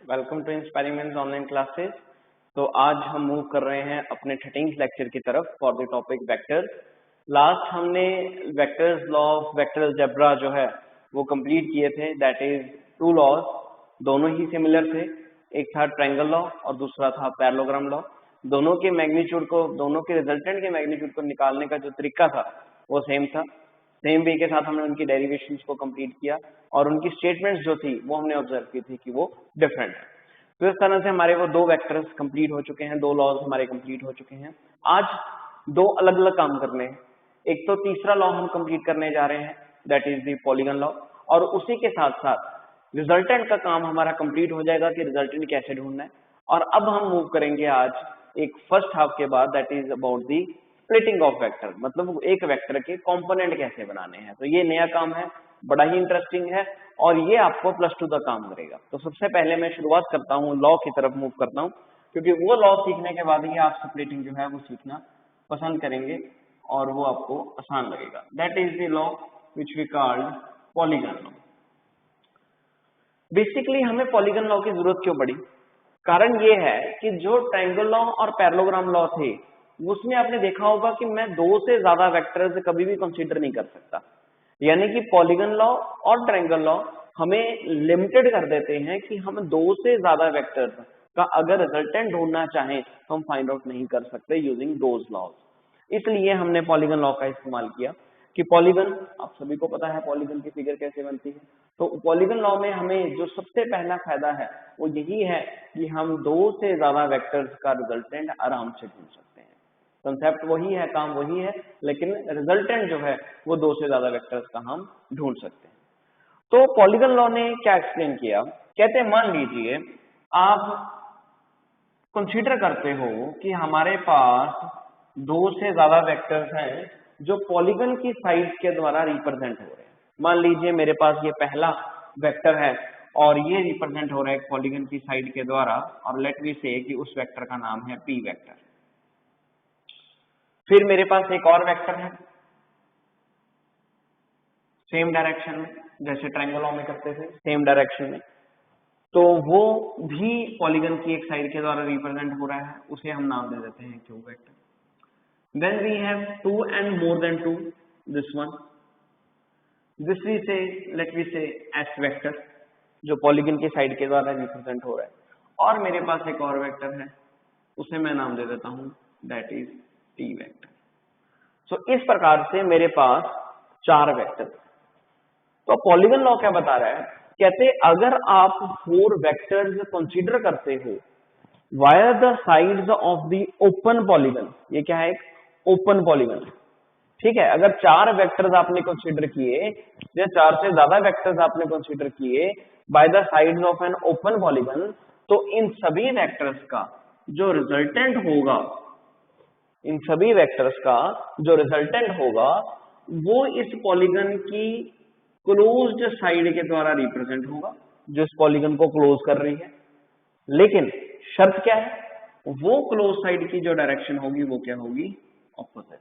Welcome to inspiring minutes online classes. तो आज हम मूव कर रहे हैं अपने 13th लेक्चर की तरफ for the topic vectors. Last हमने vectors law of vector algebra जो है वो कंप्लीट किए थे। दैट इज टू लॉज, दोनों ही सिमिलर थे। एक था ट्रायंगल लॉ और दूसरा था पैरेललोग्राम लॉ। दोनों के मैग्नीट्यूड को, दोनों के रिजल्टेंट के मैग्नीट्यूड को निकालने का जो तरीका था वो सेम था। सेम वे के साथ हमने उनकी डेरिवेशंस को कंप्लीट किया और उनकी स्टेटमेंट्स जो थी वो हमने ऑब्जर्व की थी कि वो डिफरेंट है। तो इस तरह से हमारे वो दो वेक्टर्स कंप्लीट हो चुके हैं, दो लॉज हमारे कंप्लीट हो चुके हैं। आज दो अलग अलग काम करने हैं। एक तो तीसरा लॉ हम कंप्लीट करने जा रहे हैं, that is the polygon law, और उसी के साथ साथ रिजल्टेंट का काम हमारा कंप्लीट हो जाएगा कि रिजल्टेंट कैसे ढूंढना है। और अब हम मूव करेंगे आज एक फर्स्ट हाफ के बाद, that is about the splitting of vector, मतलब एक वेक्टर के कंपोनेंट कैसे बनाने हैं। तो ये नया काम है, बड़ा ही इंटरेस्टिंग है और ये आपको +2 तक काम करेगा। तो सबसे पहले मैं शुरुआत करता हूँ, लॉ की तरफ मूव करता हूँ, क्योंकि वो लॉ सीखने के बाद ही आप स्प्लिटिंग जो है वो सीखना पसंद करेंगे और वो आपको आसान लगेगा। That is the law which we called polygon law. Basically हमें पॉलीगन लॉ की जरूरत क्यों पड़ी? कारण ये है कि जो ट्रायंगल लॉ और पैरेललोग्राम लॉ थे उसमें आपने देखा होगा कि मैं दो से ज्यादा वेक्टर्स कभी भी कंसीडर नहीं कर सकता। यानी कि पॉलीगन लॉ और ट्रायंगल लॉ हमें लिमिटेड कर देते हैं कि हम दो से ज्यादा वेक्टर्स का अगर रिजल्टेंट ढूंढना चाहें तो हम फाइंड आउट नहीं कर सकते यूजिंग दोज लॉज। इसलिए हमने पॉलीगन लॉ का इस्तेमाल किया कि पॉलीगन, आप सभी को पता है पॉलीगन की फिगर कैसे बनती है। तो पॉलीगन लॉ में हमें जो सबसे पहला फायदा है वो यही है कि हम दो से ज्यादा वेक्टर्स का रिजल्टेंट आराम से ढूंढ सकते हैं। कंसेप्ट वही है, काम वही है, लेकिन रिजल्टेंट जो है वो दो से ज्यादा वेक्टर्स का हम ढूंढ सकते हैं। तो पॉलीगन लॉ ने क्या एक्सप्लेन किया, कहते हैं मान लीजिए आप कंसीडर करते हो कि हमारे पास दो से ज्यादा वेक्टर्स हैं जो पॉलीगन की साइड के द्वारा रिप्रेजेंट हो रहे हैं। मान लीजिए मेरे पास ये पहला वेक्टर है और ये रिप्रेजेंट हो रहा है पॉलीगन की साइड के द्वारा, और लेट मी से कि उस वेक्टर का नाम है पी वेक्टर। फिर मेरे पास एक और वेक्टर है सेम डायरेक्शन में, जैसे ट्रायंगल लॉ में करते थे सेम डायरेक्शन में, तो वो भी पॉलीगन की एक साइड के द्वारा रिप्रेजेंट हो रहा है, उसे हम नाम दे देते हैं Q vector. Then we have two and more than two, this one, this we say, let me say S vector, जो पॉलीगन की साइड के द्वारा रिप्रेजेंट हो रहा है। और मेरे पास एक और वेक्टर है, उसे मैं नाम दे देता हूं दैट इज टी वेक्टर। सो इस प्रकार से मेरे पास चार वेक्टर। तो पॉलीगन लॉ क्या बता रहा है, कहते अगर आप 4 वेक्टर्स कंसीडर करते हो via the sides of the open polygon, ये क्या है, एक ओपन पॉलीगन, ठीक है। अगर 4 वेक्टर्स आपने कंसीडर किए या 4 से ज्यादा वेक्टर्स आपने कंसीडर किए by the sides of an open polygon, तो इन सभी वेक्टर्स का जो रिजल्टेंट होगा, इन सभी वेक्टर्स का जो रिजल्टेंट होगा वो इस पॉलीगन की क्लोज्ड साइड के द्वारा रिप्रेजेंट होगा, जो इस पॉलीगन को क्लोज कर रही है। लेकिन शर्त क्या है, वो क्लोज साइड की जो डायरेक्शन होगी वो क्या होगी, ऑपोजिट।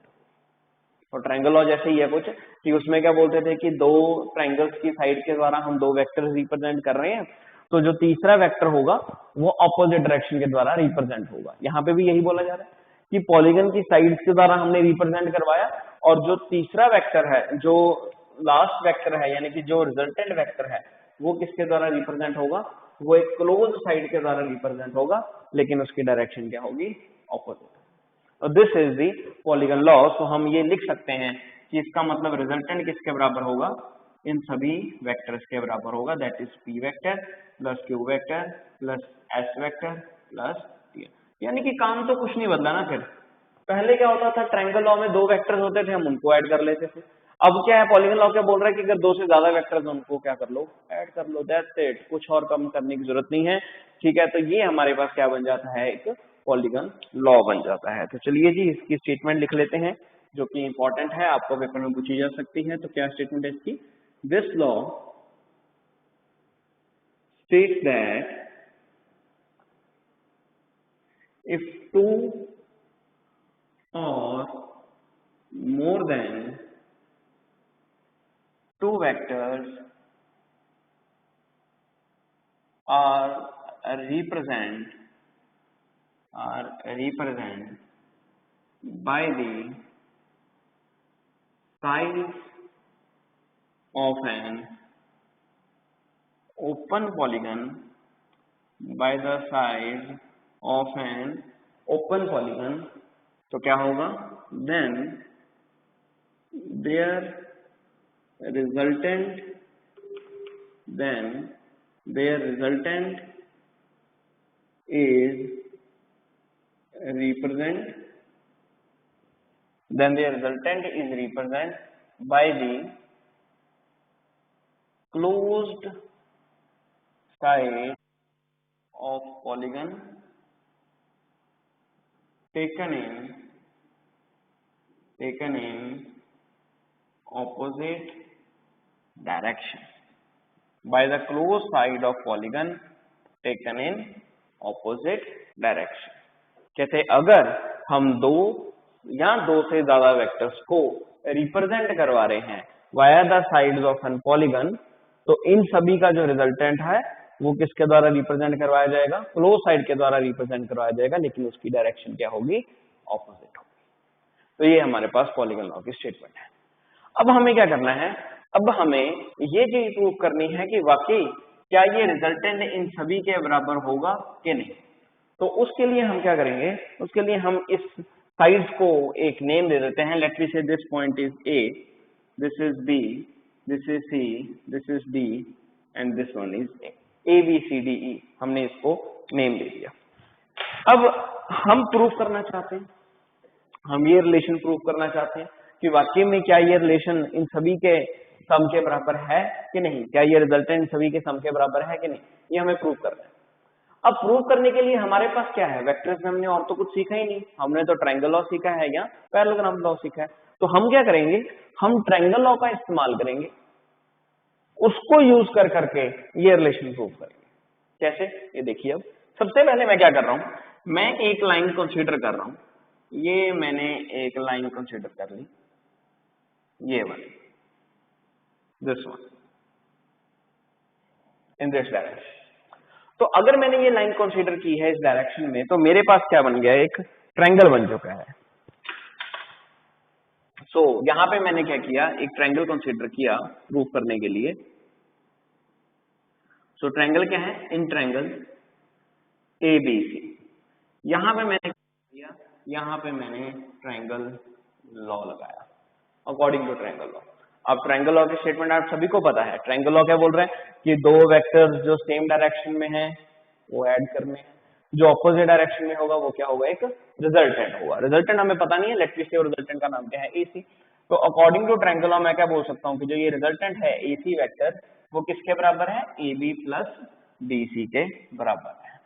तो ट्रायंगल लॉ जैसे ही है कुछ कि उसमें क्या बोलते थे कि दो ट्रायंगल्स की साइड के द्वारा हम दो वेक्टर्स रिप्रेजेंट कर रहे हैं, तो जो तीसरा वेक्टर होगा वो ऑपोजिट डायरेक्शन के द्वारा रिप्रेजेंट होगा। यहाँ पे भी यही बोला जा रहा है कि पॉलीगन की साइड्स के द्वारा हमने रिप्रेजेंट करवाया और जो तीसरा वेक्टर है, जो लास्ट वेक्टर है, यानी कि जो रिजल्टेंट वेक्टर है, वो किसके द्वारा रिप्रेजेंट होगा, वो एक क्लोज साइड के द्वारा रिप्रेजेंट होगा, लेकिन उसकी डायरेक्शन क्या होगी, opposite. This is the polygon law. तो हम ये लिख सकते हैं कि इसका मतलब रिजल्टेंट किसके बराबर होगा, इन सभी वेक्टर्स के बराबर होगा, that is P vector plus Q vector plus S vector plus T. यानी कि काम तो कुछ नहीं बदला ना। फिर पहले क्या होता था, ट्रायंगल लॉ में दो वेक्टर्स होते थे, हम उनको ऐड कर लेते थे। अब क्या है, पॉलीगन लॉ क्या बोल रहा है कि अगर दो से ज्यादा वेक्टर्स उनको क्या कर लो, ऐड कर लो, दैट्स इट, कुछ और कम करने की जरूरत नहीं है, ठीक है। तो ये हमारे पास क्या बन जाता है, एक पॉलीगन लॉ बन जाता है। तो चलिए जी इसकी स्टेटमेंट लिख लेते हैं जो कि इंपॉर्टेंट है, आपको पेपर में पूछी जा सकती है। तो क्या स्टेटमेंट है इसकी, this law states that if two और more than two vectors are represent by the size of an open polygon, by the size of an open polygon, तो क्या होगा, then their resultant is represent by the closed side of polygon taken in opposite direction, by the closed side of polygon taken in opposite direction। कैसे, अगर हम दो या दो से ज्यादा वेक्टर्स को रिप्रेजेंट करवा रहे हैं via the sides of an polygon, तो इन सभी का जो रिजल्टेंट है वो किसके द्वारा रिप्रेजेंट करवाया जाएगा, क्लोज साइड के द्वारा रिप्रेजेंट करवाया जाएगा, लेकिन उसकी डायरेक्शन क्या होगी, ऑपोजिट होगी। तो ये हमारे पास पॉलीगन लॉ की स्टेटमेंट है। अब हमें क्या करना है, अब हमें ये चीज प्रूव करनी है कि वाकई क्या ये रिजल्टेंट इन सभी के बराबर होगा कि नहीं। तो उसके लिए हम क्या करेंगे, उसके लिए हम इस साइड्स को एक नेम दे देते हैं। Let me say this point is A, this is B, this is C, this is D and this one is A B C D E, हमने इसको नेम दे दिया। अब हम प्रूव करना चाहते हैं, हम ये रिलेशन प्रूव करना चाहते हैं कि वाकई में क्या ये रिलेशन इन सभी के सम के बराबर है कि नहीं, क्या ये रिजल्टेंट सभी के सम के बराबर है कि नहीं, ये हमें प्रूव करना है। अब प्रूव करने के लिए हमारे पास क्या है, वेक्टर्स में हमने और तो कुछ सीखा ही नहीं, हमने तो ट्रायंगल लॉ सीखा है या पैरेललोग्राम लॉ सीखा है। तो हम क्या करेंगे, हम ट्रायंगल लॉ का इस्तेमाल करेंगे, उसको यूज कर करके ये रिलेशन प्रूव करेंगे। कैसे, ये देखिए। अब सबसे पहले मैं क्या कर रहा हूं, मैं एक लाइन कंसीडर कर रहा हूं, ये मैंने एक लाइन कंसीडर कर ली, ये वाली, this one in this direction. तो अगर मैंने ये लाइन कंसीडर की है इस डायरेक्शन में, तो मेरे पास क्या बन गया, एक ट्रायंगल बन चुका है। सो यहां पे मैंने क्या किया, एक ट्रायंगल कंसीडर किया प्रूव करने के लिए। सो ट्रायंगल क्या है, इन ट्रायंगल ABC। यहां पे मैंने किया, यहां पे मैंने ट्रायंगल लॉ लगाया अकॉर्डिंग टू ट्रायंगल लॉ। अब ट्रायंगल लॉ की स्टेटमेंट आप सभी को पता है। ट्रायंगल लॉ क्या बोल रहे हैं कि दो वेक्टर्स जो सेम डायरेक्शन में हैं वो ऐड करने हैं, जो ऑपोजिट डायरेक्शन में होगा वो क्या होगा, एक रिजल्टेंट होगा। रिजल्टेंट हमें पता नहीं है, लेट मी से रिजल्टेंट का नाम क्या है, AC। तो अकॉर्डिंग टू ट्रायंगल लॉ मैं क्या बोल सकता हूँ कि जो ये रिजल्टेंट है AC वेक्टर, वो किसके बराबर है, AB प्लस BC के बराबर है,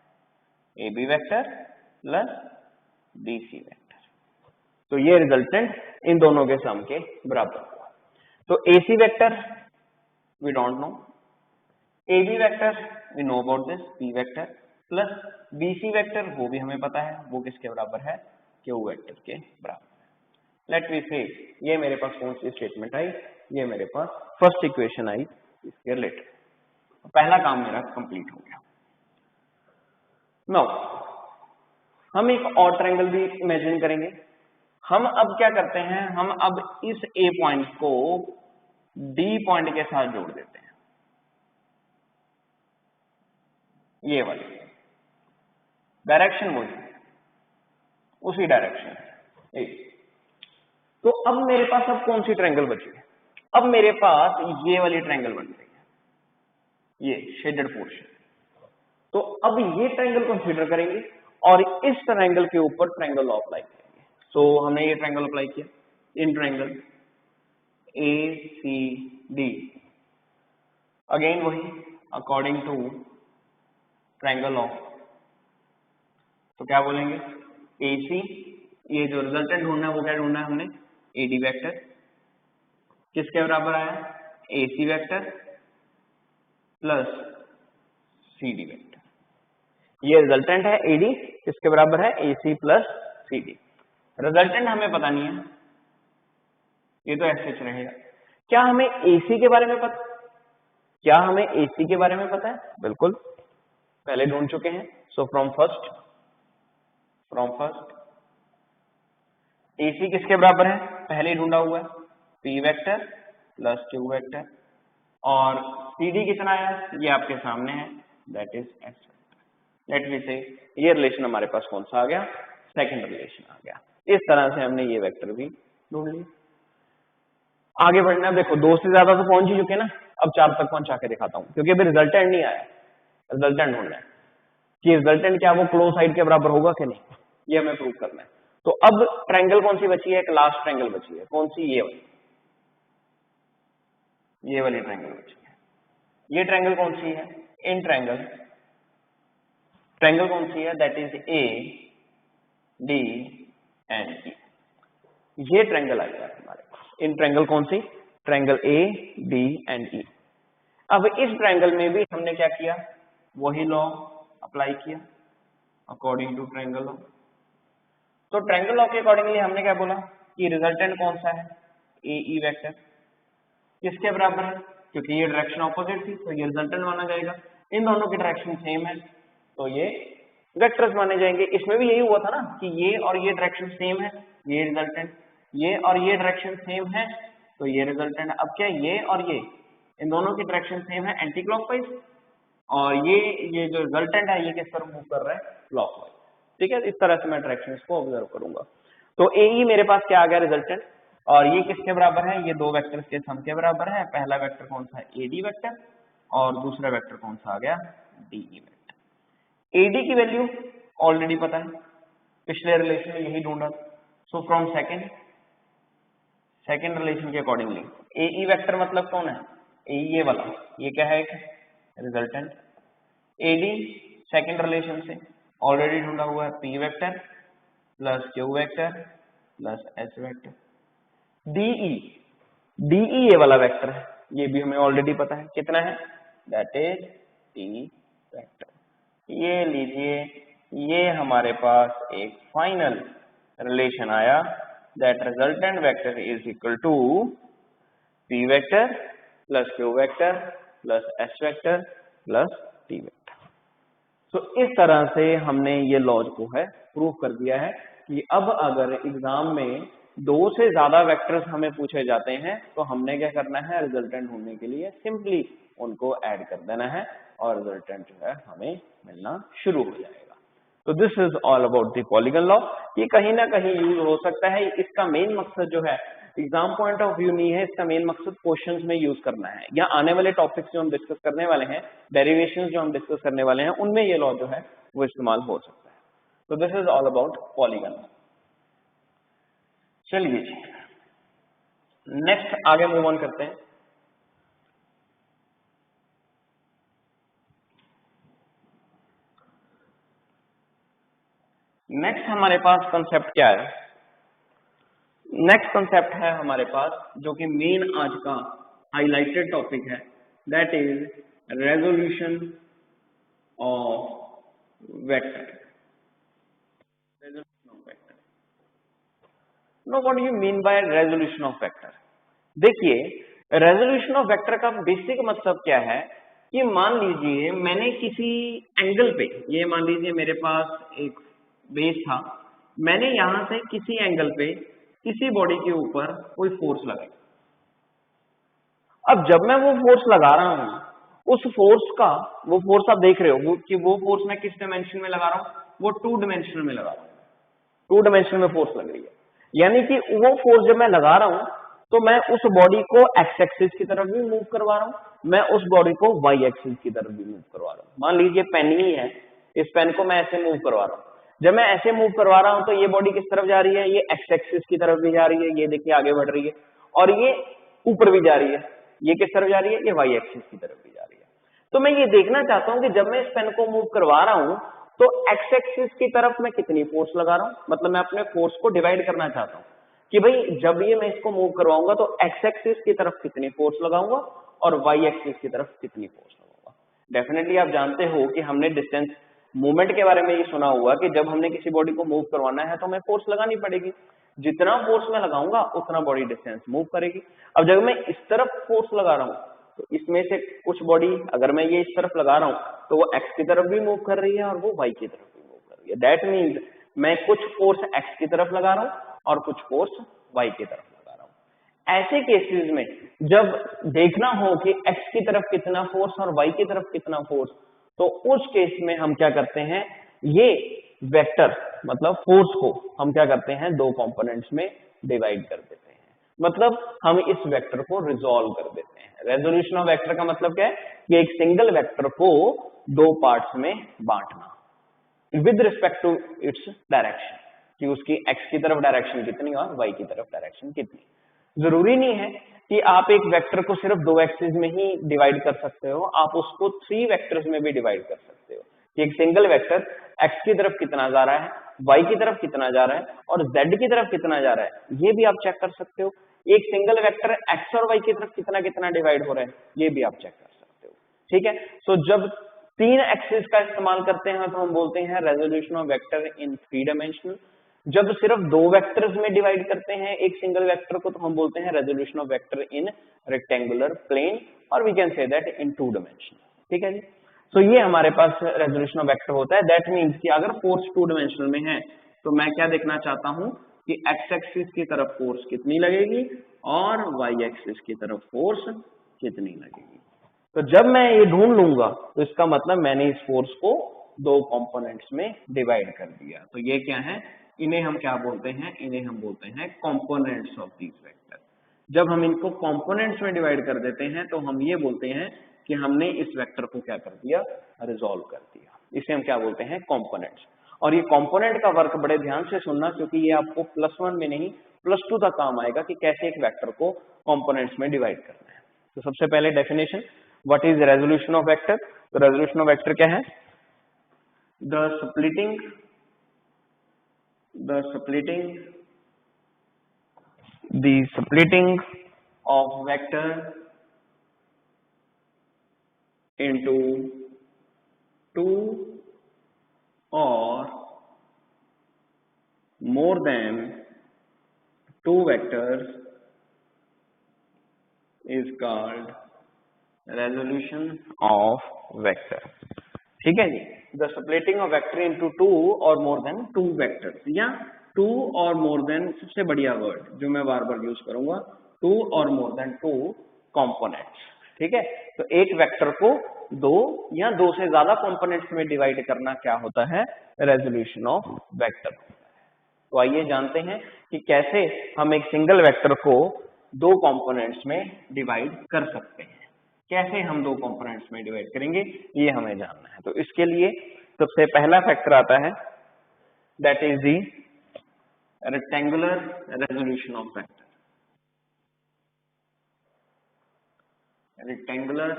AB vector plus BC vector. तो ये रिजल्टेंट इन दोनों के सम के बराबर हुआ। तो AC vector we don't know, AB vector we know about this, P vector plus BC vector वो भी हमें पता है, वो किसके बराबर है, Q वेक्टर के बराबर है। लेट मी से ये मेरे पास कौन सी स्टेटमेंट आई, ये मेरे पास फर्स्ट इक्वेशन आई इसके रिलेटेड। पहला काम मेरा कंप्लीट हो गया। नाउ हम एक और ट्रायंगल भी इमेजिन करेंगे। हम अब क्या करते हैं, हम अब इस A पॉइंट को D पॉइंट के साथ जोड़ देते हैं, ये वाली डायरेक्शन वो उसी डायरेक्शन ए। तो अब मेरे पास अब कौन सी ट्रायंगल बची है, अब मेरे पास ये वाली ट्रायंगल बन रही है, ये शेडेड पोर्शन। तो अब ये ट्रायंगल कंसीडर करेंगे और इस ट्रायंगल के ऊपर ट्रायंगल लॉ अप्लाई करेंगे। सो हमने ये ट्रायंगल अप्लाई किया, इन ट्रायंगल ACD, अगेन वही अकॉर्डिंग टू ट्रायंगल लॉ। तो क्या बोलेंगे, AC, ये जो रिजल्टेंट ढूंढना है वो क्या ढूंढना है हमने, AD वेक्टर किसके बराबर आया, AC vector plus CD vector. ये रिजल्टेंट है AD, किसके बराबर है, AC प्लस CD। रिजल्टेंट हमें पता नहीं है, ये तो ऐसे रहेगा। क्या हमें AC के बारे में पता, क्या हमें AC के बारे में पता है, बिल्कुल। पहले ढूंढ चुके हैं। सो फ्रॉम फर्स्ट AC किसके बराबर है, पहले ढूंढा हुआ है, P vector plus Q vector, और CD कितना है ये आपके सामने है, that is S vector. Late me से ये रिलेशन हमारे पास कौन सा आ गया, सेकंड रिलेशन आ गया। इस तरह से हमने ये वेक्टर भी ढूंढ लिया। आगे बढ़ना, देखो 2 से ज्यादा तो पहुंच ही चुके ना, अब 4 तक पहुंचा के दिखाता हूं, क्योंकि अभी रिजल्टेंट नहीं आया, रिजल्टेंट ढूंढना है कि रिजल्टेंट क्या वो क्लोज साइड के बराबर होगा कि नहीं, ये हमें प्रूव करना है। तो अब ट्रायंगल कौन सी बची है, एक लास्ट ट्रायंगल बची है, कौन सी, ये वाली ट्रायंगल बची है। ये ट्रायंगल कौन सी है, इन ट्रायंगल कौन सी है, that is AD and E। ये ट्रायंगल आ गया हमारे पास, इन ट्रायंगल कौन सी, ट्रायंगल AD एंड E। अब इस ट्रायंगल में भी हमने क्या किया, वही लॉ अप्लाई किया अकॉर्डिंग टू ट्रायंगल लॉ। तो ट्रायंगल लॉ के अकॉर्डिंगली हमने क्या बोला कि रिजल्टेंट कौन सा है, AE वेक्टर किसके बराबर है, क्योंकि ये डायरेक्शन ऑपोजिट थी तो ये रिजल्टेंट माना जाएगा। इन दोनों की डायरेक्शन सेम है तो ये वेक्टर्स माने जाएंगे। इसमें भी यही हुआ था ना कि ये और ये डायरेक्शन सेम है, ये रिजल्टेंट, ये और ये डायरेक्शन सेम है तो ये रिजल्टेंट। अब क्या, ये और ये इन दोनों की डायरेक्शन सेम है एंटी क्लॉकवाइज, और ये जो रिजल्टेंट है ये किस पर मूव कर रहा है, क्लॉकवाइज। ठीक है, इस तरह से मैं डायरेक्शंस को ऑब्जर्व करूंगा। तो AE मेरे पास क्या आ गया, रिजल्टेंट, और ये किसके बराबर है, ये 2 वेक्टर्स के सम के बराबर है। पहला वेक्टर कौन सा है, AD वेक्टर, और दूसरा वेक्टर कौन सा आ गया, DE वेक्टर। AD की वैल्यू ऑलरेडी पता है, पिछले रिलेशन में यही ढूंढा। सो फ्रॉम सेकंड रिलेशन के अकॉर्डिंगली AE वेक्टर मतलब कौन है, AE ये वाला, ये क्या है, एक रिजल्टेंट। AD सेकंड रिलेशन से ऑलरेडी ढूंढा हुआ है, P vector plus Q vector plus S vector. DE ये वाला वेक्टर है, ये भी हमें ऑलरेडी पता है कितना है, दैट इज T वेक्टर। ये लीजिए, ये हमारे पास एक फाइनल रिलेशन आया, that resultant vector is equal to P vector plus Q vector plus S vector plus T vector. तो इस तरह से हमने ये लॉज को है प्रूव कर दिया है कि अब अगर एग्जाम में 2 से ज्यादा वेक्टर्स हमें पूछे जाते हैं तो हमने क्या करना है, रिजल्टेंट ढूंढने के लिए सिंपली उनको ऐड कर देना है और रिजल्टेंट जो है हमें मिलना शुरू हो जाएगा। तो this is all about the polygon law. ये कहीं ना कहीं यूज हो सकता है, इसका मेन मकसद जो है एग्जाम पॉइंट ऑफ व्यू नहीं है, इसका मेन मकसद क्वेश्चंस में यूज करना है, या आने वाले टॉपिक्स जो हम डिस्कस करने वाले हैं, डेरिवेशंस जो हम डिस्कस करने वाले हैं, उनमें ये लॉ जो है वो इस्तेमाल हो सकता है। तो this is all about polygon. चलिए जी, नेक्स्ट आगे मूव ऑन करते हैं। नेक्स्ट हमारे पास कंसेप्ट क्या है, नेक्स्ट कंसेप्ट है हमारे पास जो कि मेन आज का हाईलाइटेड टॉपिक है, that is resolution of vector. No, what do you mean by resolution of vector? देखिए, रेजोल्यूशन ऑफ वेक्टर का बेसिक मतलब क्या है कि मान लीजिए मैंने किसी एंगल पे, ये मान लीजिए मेरे पास एक बेस था, मैंने यहां से किसी एंगल पे किसी बॉडी के ऊपर कोई फोर्स लगाई। अब जब मैं वो फोर्स लगा रहा हूं, उस फोर्स का, वो फोर्स आप देख रहे हो कि वो फोर्स मैं किस डायमेंशन में लगा रहा हूं, वो 2 डायमेंशन में लगा रहा हूं, 2 डायमेंशन में फोर्स लग रही है। यानी कि वो फोर्स जब मैं लगा रहा हूं तो मैं उस बॉडी को एक्स एक्सिस की तरफ भी मूव करवा रहा हूं, मैं उस बॉडी को वाई एक्सिस की तरफ भी मूव करवा रहा हूं। मान लीजिए पेन ही है, इस पेन को मैं ऐसे मूव करवा रहा हूं, जब मैं ऐसे मूव करवा रहा हूं तो ये बॉडी किस तरफ जा रही है, ये एक्स एक्सिस की तरफ भी जा रही है, ये देखिए आगे बढ़ रही है, और ये ऊपर भी जा रही है, ये किस तरफ जा रही है, ये वाई एक्सिस की तरफ भी जा रही है। तो मैं ये देखना चाहता हूं कि जब मैं इस पेन को मूव करवा रहा हूं तो एक्स एक्सिस की तरफ मैं कितनी फोर्स लगा रहा हूं, मतलब मैं अपने फोर्स को डिवाइड करना चाहता हूं कि भाई जब ये मैं इसको मूव करवाऊंगा तो एक्स एक्सिस की तरफ कितनी फोर्स लगाऊंगा और वाई एक्सिस की तरफ कितनी फोर्स लगाऊंगा। डेफिनेटली आप जानते हो कि हमने डिस्टेंस मूवमेंट के बारे में ये सुना हुआ कि जब हमने किसी बॉडी को मूव करवाना है तो हमें फोर्स लगानी पड़ेगी, जितना फोर्स मैं लगाऊंगा उतना बॉडी डिस्टेंस मूव करेगी। अब जब मैं इस तरफ फोर्स लगा रहा हूं तो इसमें से कुछ बॉडी अगर मैं ये इस तरफ लगा रहा हूँ तो वो x की तरफ भी मूव कर रही है और वो y की तरफ भी मूव कर रही है। दैट मीन्स मैं कुछ फोर्स x की तरफ लगा रहा हूँ और कुछ फोर्स y की तरफ लगा रहा हूँ। ऐसे केसेस में जब देखना हो कि x की तरफ कितना फोर्स और y की तरफ कितना फोर्स, तो उस केस में हम क्या करते हैं, ये वेक्टर मतलब फोर्स को हम क्या करते हैं, दो कंपोनेंट्स में डिवाइड कर देते हैं। मतलब हम इस वेक्टर को रिजॉल्व कर देते हैं। रेजोल्यूशन ऑफ वेक्टर का मतलब क्या है कि एक सिंगल वेक्टर को दो पार्ट्स में बांटना with respect to its direction, कि उसकी x की तरफ डायरेक्शन कितनी और y की तरफ डायरेक्शन कितनी। जरूरी नहीं है कि आप एक वेक्टर को सिर्फ दो एक्सिस में ही डिवाइड कर सकते हो, आप उसको 3 वेक्टर्स में भी डिवाइड कर सकते हो कि एक सिंगल वेक्टर x की तरफ कितना जा रहा है, y की तरफ कितना जा रहा है और z की तरफ कितना जा रहा है, ये भी आप चेक कर सकते हो। एक सिंगल वेक्टर x और y की तरफ कितना कितना डिवाइड हो रहा है, ये भी आप चेक कर सकते हो। ठीक है, सो जब 3 एक्सिस का इस्तेमाल करते हैं तो हम बोलते हैं resolution of vector in 3 dimensional. जब सिर्फ दो वेक्टर्स में डिवाइड करते हैं एक सिंगल वेक्टर को तो हम बोलते हैं resolution of vector in rectangular plane, और we can say that in 2 dimension. ठीक है जी, सो ये हमारे पास रेजोल्यूशन ऑफ वेक्टर होता है। दैट मीन्स कि अगर फोर्स 2 डायमेंशनल में है तो मैं क्या देखना चाहता हूं कि x एक्सिस की तरफ फोर्स कितनी लगेगी और y एक्सिस की तरफ फोर्स कितनी लगेगी। तो जब मैं ये ढूंढ लूंगा तो इसका मतलब मैंने इस फोर्स को दो कंपोनेंट्स में डिवाइड कर दिया। तो ये क्या है, इन्हें हम क्या बोलते हैं, इन्हें हम बोलते हैं कंपोनेंट्स ऑफ दिस वेक्टर। जब हम इनको कंपोनेंट्स में डिवाइड कर देते हैं तो हम ये बोलते हैं कि हमने इस वेक्टर को क्या कर दिया, रिजॉल्व कर दिया। इसे हम क्या बोलते हैं, कंपोनेंट्स। और ये कंपोनेंट का वर्क बड़े ध्यान से सुनना, क्योंकि ये आपको +1 में नहीं +2 तक काम आएगा कि कैसे एक वेक्टर को कंपोनेंट्स में डिवाइड करना है। तो सबसे पहले definition, what is resolution of vector. तो रेजोल्यूशन ऑफ वेक्टर क्या है, the splitting of vector into two or more than two vectors is called resolution of vector। ठीक है जी, the splitting of vector into 2 और मोर देन 2 वेक्टर्स, या 2 और more than, सबसे बढ़िया वर्ड जो मैं बार बार यूज करूंगा, 2 और मोर देन 2 कंपोनेंट्स। ठीक है, तो एक वेक्टर को दो या दो से ज्यादा कंपोनेंट्स में डिवाइड करना क्या होता है, रेजोल्यूशन ऑफ वेक्टर। तो आइए जानते हैं कि कैसे हम एक सिंगल वेक्टर को दो कंपोनेंट्स में डिवाइड कर सकते हैं। कैसे हम दो कंपोनेंट्स में डिवाइड करेंगे ये हमें जानना है। तो इसके लिए सबसे पहला फैक्टर आता है, that is the rectangular resolution of vector. Rectangular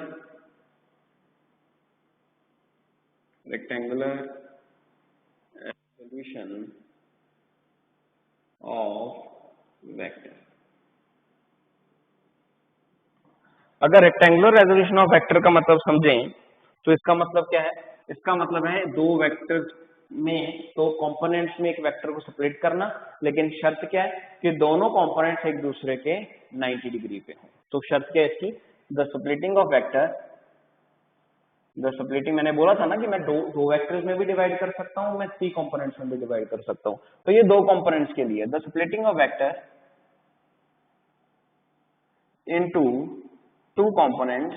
resolution of vector. अगर रेक्टेंगुलर रेजोल्यूशन ऑफ वेक्टर का मतलब समझें तो इसका मतलब क्या है, इसका मतलब है दो वेक्टर्स में, दो कंपोनेंट्स में एक वेक्टर को सेपरेट करना, लेकिन शर्त क्या है कि दोनों कंपोनेंट्स एक दूसरे के 90 डिग्री पे हो। तो शर्त क्या है इसकी, the splitting of vector, the splitting मैंने बोला था ना कि मैं दो वेक्टर्स में भी डिवाइड कर सकता हूं, मैं 3 कंपोनेंट्स में भी डिवाइड कर सकता हूं। तो ये दो कंपोनेंट्स के लिए, the splitting of vector into two components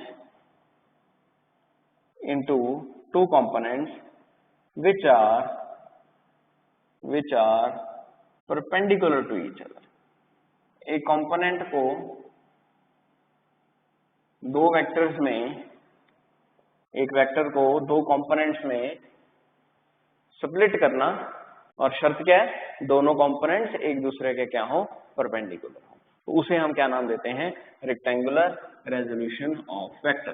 which are perpendicular to each other। एक कंपोनेंट को दो वेक्टर्स में, एक वेक्टर को दो कंपोनेंट्स में स्प्लिट करना, और शर्त क्या है, दोनों कंपोनेंट्स एक दूसरे के क्या हो, परपेंडिकुलर हो। तो उसे हम क्या नाम देते हैं, रेक्टेंगुलर रेजोल्यूशन ऑफ वेक्टर।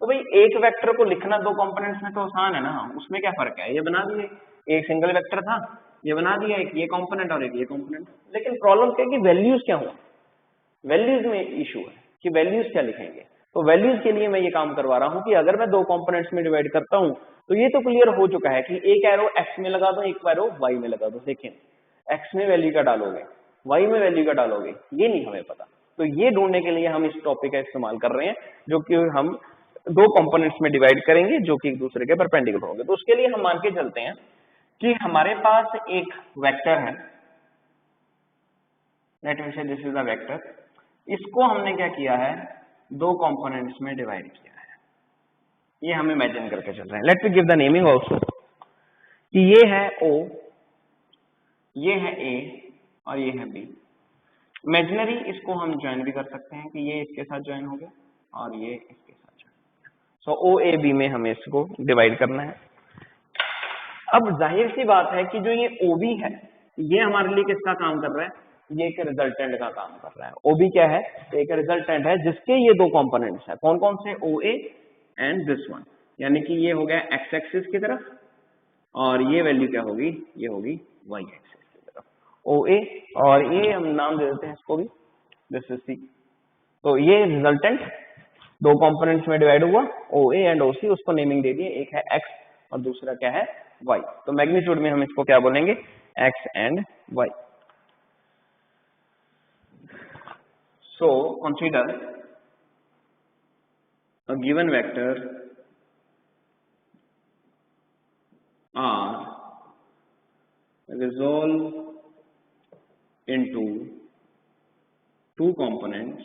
तो भाई एक वेक्टर को लिखना दो कंपोनेंट्स में तो आसान है ना, उसमें क्या फर्क है, ये बना दिए, एक सिंगल वेक्टर था ये बना दिया, एक ये कंपोनेंट और एक ये कंपोनेंट। लेकिन प्रॉब्लम क्या है कि वैल्यूज क्या हुआ, वैल्यूज में इशू है कि वैल्यूज क्या लिखेंगे। तो वैल्यूज के लिए मैं ये काम करवा रहा हूं कि अगर मैं दो कंपोनेंट्स में डिवाइड करता हूं तो ये तो क्लियर हो चुका है कि एक एरो एक्स में लगा दो, एक एरो वाई में लगा दो। देखें, एक्स में वैल्यू का डालोगे, वाई में वैल्यू का डालोगे, ये नहीं हमें पता। तो ये ढूंढने के लिए हम इस टॉपिक का इस्तेमाल कर रहे हैं, जो कि हम दो कंपोनेंट्स में डिवाइड करेंगे जो कि एक दूसरे के परपेंडिकुलर होंगे। तो उसके लिए हम मान के चलते हैं कि हमारे पास एक वेक्टर है, late me say this is a vector, इसको हमने क्या किया है, दो कंपोनेंट्स में डिवाइड किया है। ये हम इमेजिन करके चल रहे हैं। Let me give the naming also, कि ये है O, ये है A और ये है B। इमेजिनरी इसको हम ज्वाइन भी कर सकते हैं कि ये इसके साथ ज्वाइन हो गया और ये इसके साथ ज्वाइन। सो OAB में हमें इसको डिवाइड करना है। अब जाहिर सी बात है कि जो ये OB है, ये हमारे लिए किसका काम कर रहा है, ये एक रिजल्टेंट का काम कर रहा है। OB क्या है, तो एक रिजल्टेंट है जिसके ये दो कंपोनेंट्स है। कौन कौन से, OA एंड दिस वन, यानी कि ये हो गया एक्स एक्सिस की तरफ और ये वैल्यू क्या होगी, ये होगी वाई एक्सिस की तरफ, OA, और ये हम नाम दे देते हैं इसको भी, दिस इज C। तो ये रिजल्टेंट दो कंपोनेंट्स में डिवाइड हुआ, OA एंड OC, उसको नेमिंग दे दिए, एक है X और दूसरा क्या है, Y। तो मैग्नीट्यूड में हम इसको क्या बोलेंगे, X and Y। So consider a given vector are resolved into two components,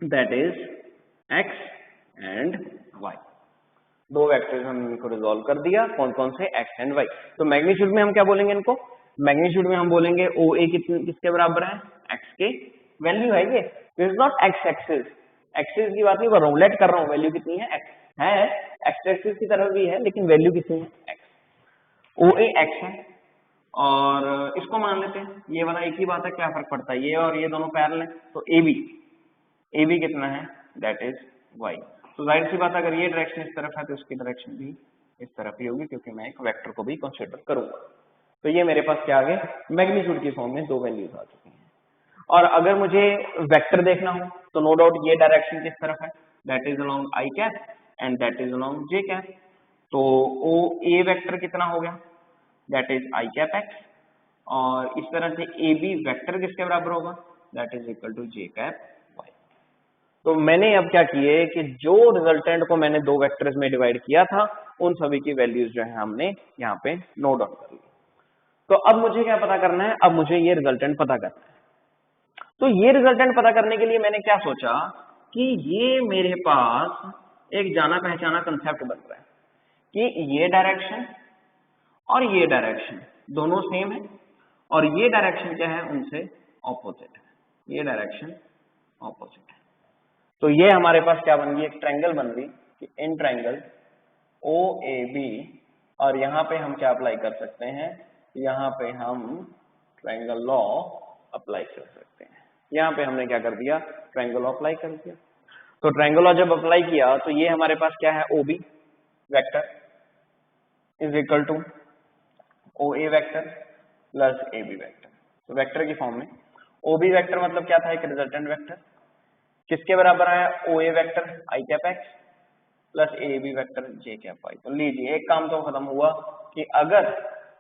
that is x and y। दो वेक्टर्स हम इनको रिजॉल्व कर दिया, कौन कौन से, x एंड y। तो मैग्नीट्यूड में हम क्या बोलेंगे इनको, मैग्नीट्यूड में हम बोलेंगे OA किसके बराबर है, x के वैल्यू है ये, this is not x axis, axis की बात नहीं कर रहा हूँ, लेट कर रहा हूँ, वैल्यू कितनी है, x है, x एक्सिस की तरफ भी है लेकिन वैल्यू कितनी है, x। OA x है और इसको मान लेते हैं, ये वाला एक ही बात है, क्या फर्क पड़ता है, ये और ये दोनों पैरेलल है। तो AB कितना है, दैट इज y। तो जाहिर सी बात, अगर ये डायरेक्शन इस तरफ है तो इसकी डायरेक्शन भी इस तरफ ही होगी, क्योंकि मैं एक वेक्टर को भी कंसीडर करूंगा। तो ये मेरे पास क्या आ गए, मैग्नीट्यूड की फॉर्म में दो वैल्यूज आ चुकी हैं। और अगर मुझे वेक्टर देखना हो तो नो डाउट ये डायरेक्शन किस तरफ है, that is along i cap and that is along j cap. तो OA वेक्टर कितना हो गया, that is i cap x, और इस तरह से AB वेक्टर किसके बराबर होगा, that is equal to j cap y। तो मैंने अब क्या किए कि जो रिजल्टेंट को मैंने दो वेक्टर्स में डिवाइड किया था, उन सभी की वैल्यूज जो है हमने यहाँ पे नोट डाउन कर ली। तो अब मुझे क्या पता करना है, अब मुझे ये रिजल्टेंट पता करना है। तो ये रिजल्टेंट पता करने के लिए मैंने क्या सोचा कि ये मेरे पास एक जाना पहचाना कंसेप्ट बन रहा है कि ये डायरेक्शन और ये डायरेक्शन दोनों सेम है, और ये डायरेक्शन क्या है, उनसे ऑपोजिट है, ये डायरेक्शन ऑपोजिट है। तो ये हमारे पास क्या बन गई, एक ट्रायंगल बन गई कि इन ट्रायंगल OAB, और यहाँ पे हम क्या अप्लाई कर सकते हैं, यहाँ पे हम ट्रायंगल लॉ अप्लाई कर सकते हैं। यहाँ पे हमने क्या कर दिया, ट्रायंगल लॉ अप्लाई कर दिया। तो ट्रायंगल लॉ जब अप्लाई किया तो ये हमारे पास क्या है, OB vector is equal to OA vector plus AB vector. तो वेक्टर की फॉर्म में OB वेक्टर मतलब क्या था, एक रिजल्टेंट वेक्टर, किसके बराबर आया, OA vector i cap x plus AB vector j cap y। तो लीजिए एक काम तो खत्म हुआ कि अगर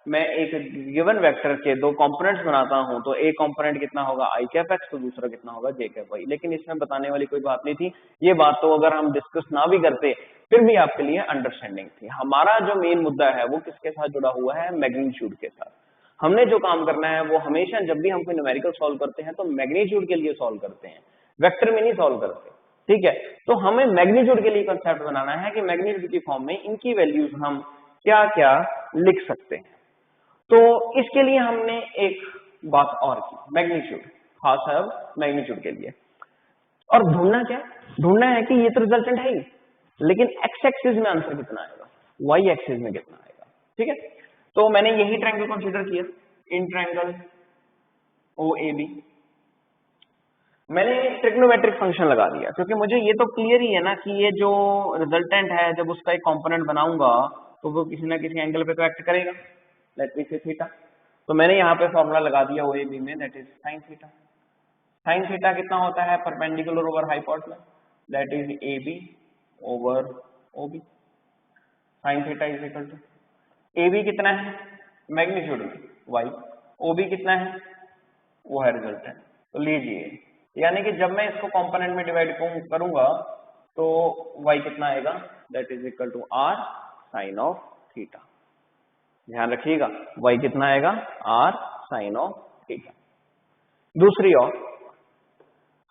मैं एक गिवन वेक्टर के दो कंपोनेंट्स बनाता हूं तो एक कंपोनेंट कितना होगा i कैप x, तो दूसरा कितना होगा j कैप y। लेकिन इसमें बताने वाली कोई बात नहीं थी, ये बात तो अगर हम डिस्कस ना भी करते फिर भी आपके लिए अंडरस्टैंडिंग थी। हमारा जो मेन मुद्दा है वो किसके साथ जुड़ा हुआ है, मैग्नीट्यूड के साथ। हमने जो काम करना है वो हमेशा जब भी हम कोई न्यूमेरिकल सॉल्व करते हैं तो मैग्नीट्यूड के लिए सॉल्व करते हैं, वेक्टर में नहीं सॉल्व करते, ठीक है। तो हमें मैग्नीट्यूड के लिए कंसेप्ट बनाना है कि मैग्नीट्यूड की फॉर्म में इनकी वैल्यूज हम क्या क्या लिख सकते हैं। तो इसके लिए हमने एक बात और की, मैग्नीट्यूड, खास है अब मैग्नीट्यूड के लिए। और ढूंढना है कि ये तो रिजल्टेंट है ही, लेकिन एक्स एक्सिस में आंसर कितना आएगा, वाई एक्सिस में कितना आएगा, ठीक है। तो मैंने यही ट्रायंगल कंसीडर किया, इन ट्रायंगल OAB। मैंने ट्रिग्नोमेट्रिक फंक्शन लगा दिया क्योंकि मुझे ये तो क्लियर ही है ना कि ये जो रिजल्टेंट है जब उसका एक कंपोनेंट बनाऊंगा तो वो किसी ना किसी एंगल पे तो एक्ट करेगा, लेट मी से थीटा। तो मैंने यहाँ पे फॉर्मूला लगा दिया OAB में, that is sine theta. Sine theta कितना होता है, perpendicular over hypotenuse, that is AB over OB। Sine theta is equal to AB कितना है मैग्नीट्यूड में y, OB कितना है, वो है रिजल्टेंट। तो लीजिए, यानी कि जब मैं इसको कंपोनेंट में डिवाइड करूंगा तो y कितना आएगा, that is equal to r sine of theta. ध्यान रखिएगा, y कितना आएगा, r साइन ऑफ थीटा। दूसरी ओर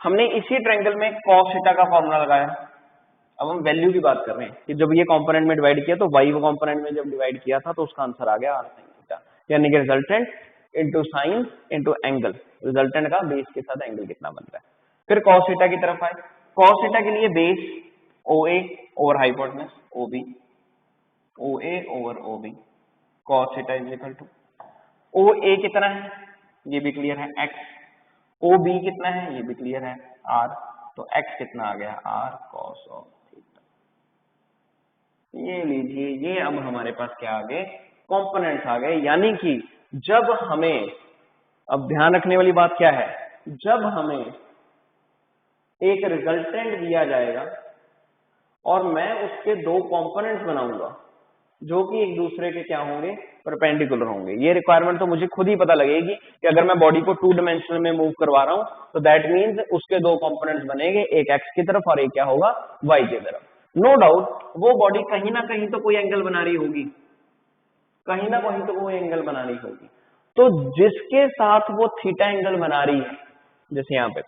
हमने इसी ट्रायंगल में cos थीटा का फॉर्मूला लगाया। अब हम वैल्यू की बात कर रहे हैं कि जब ये कंपोनेंट में डिवाइड किया तो y वो कंपोनेंट में जब डिवाइड किया था तो उसका आंसर आ गया r साइन थीटा, यानी कि resultant into sine into angle, resultant का बेस के साथ एंगल कितना बन रहा है। फिर cos थीटा की तरफ आए, cos थीटा के लिए base OA over hypotenuse OB, OA over OB, cos theta is equal to OA कितना है, ये भी क्लियर है x, OB कितना है, ये भी क्लियर है r, तो x कितना आ गया, r cos ऑफ थीटा। ये लीजिए, ये अब हमारे पास क्या आ गए, कंपोनेंट्स आ गए। यानी कि जब हमें, अब ध्यान रखने वाली बात क्या है, जब हमें एक रिजल्टेंट दिया जाएगा और मैं उसके दो कंपोनेंट्स बनाऊंगा जो कि एक दूसरे के क्या होंगे, परपेंडिकुलर होंगे। ये रिक्वायरमेंट तो मुझे खुद ही पता लगेगी कि अगर मैं बॉडी को 2 डायमेंशनल में मूव करवा रहा हूं तो दैट मींस उसके दो कंपोनेंट्स बनेंगे, एक एक्स की तरफ और एक क्या होगा, वाई की तरफ। नो डाउट वो बॉडी कहीं ना कहीं तो कोई एंगल बना रही होगी, कहीं ना कहीं तो कोई एंगल बना रही होगी। तो जिसके साथ वो थीटा एंगल बना रही है, जैसे यहाँ पे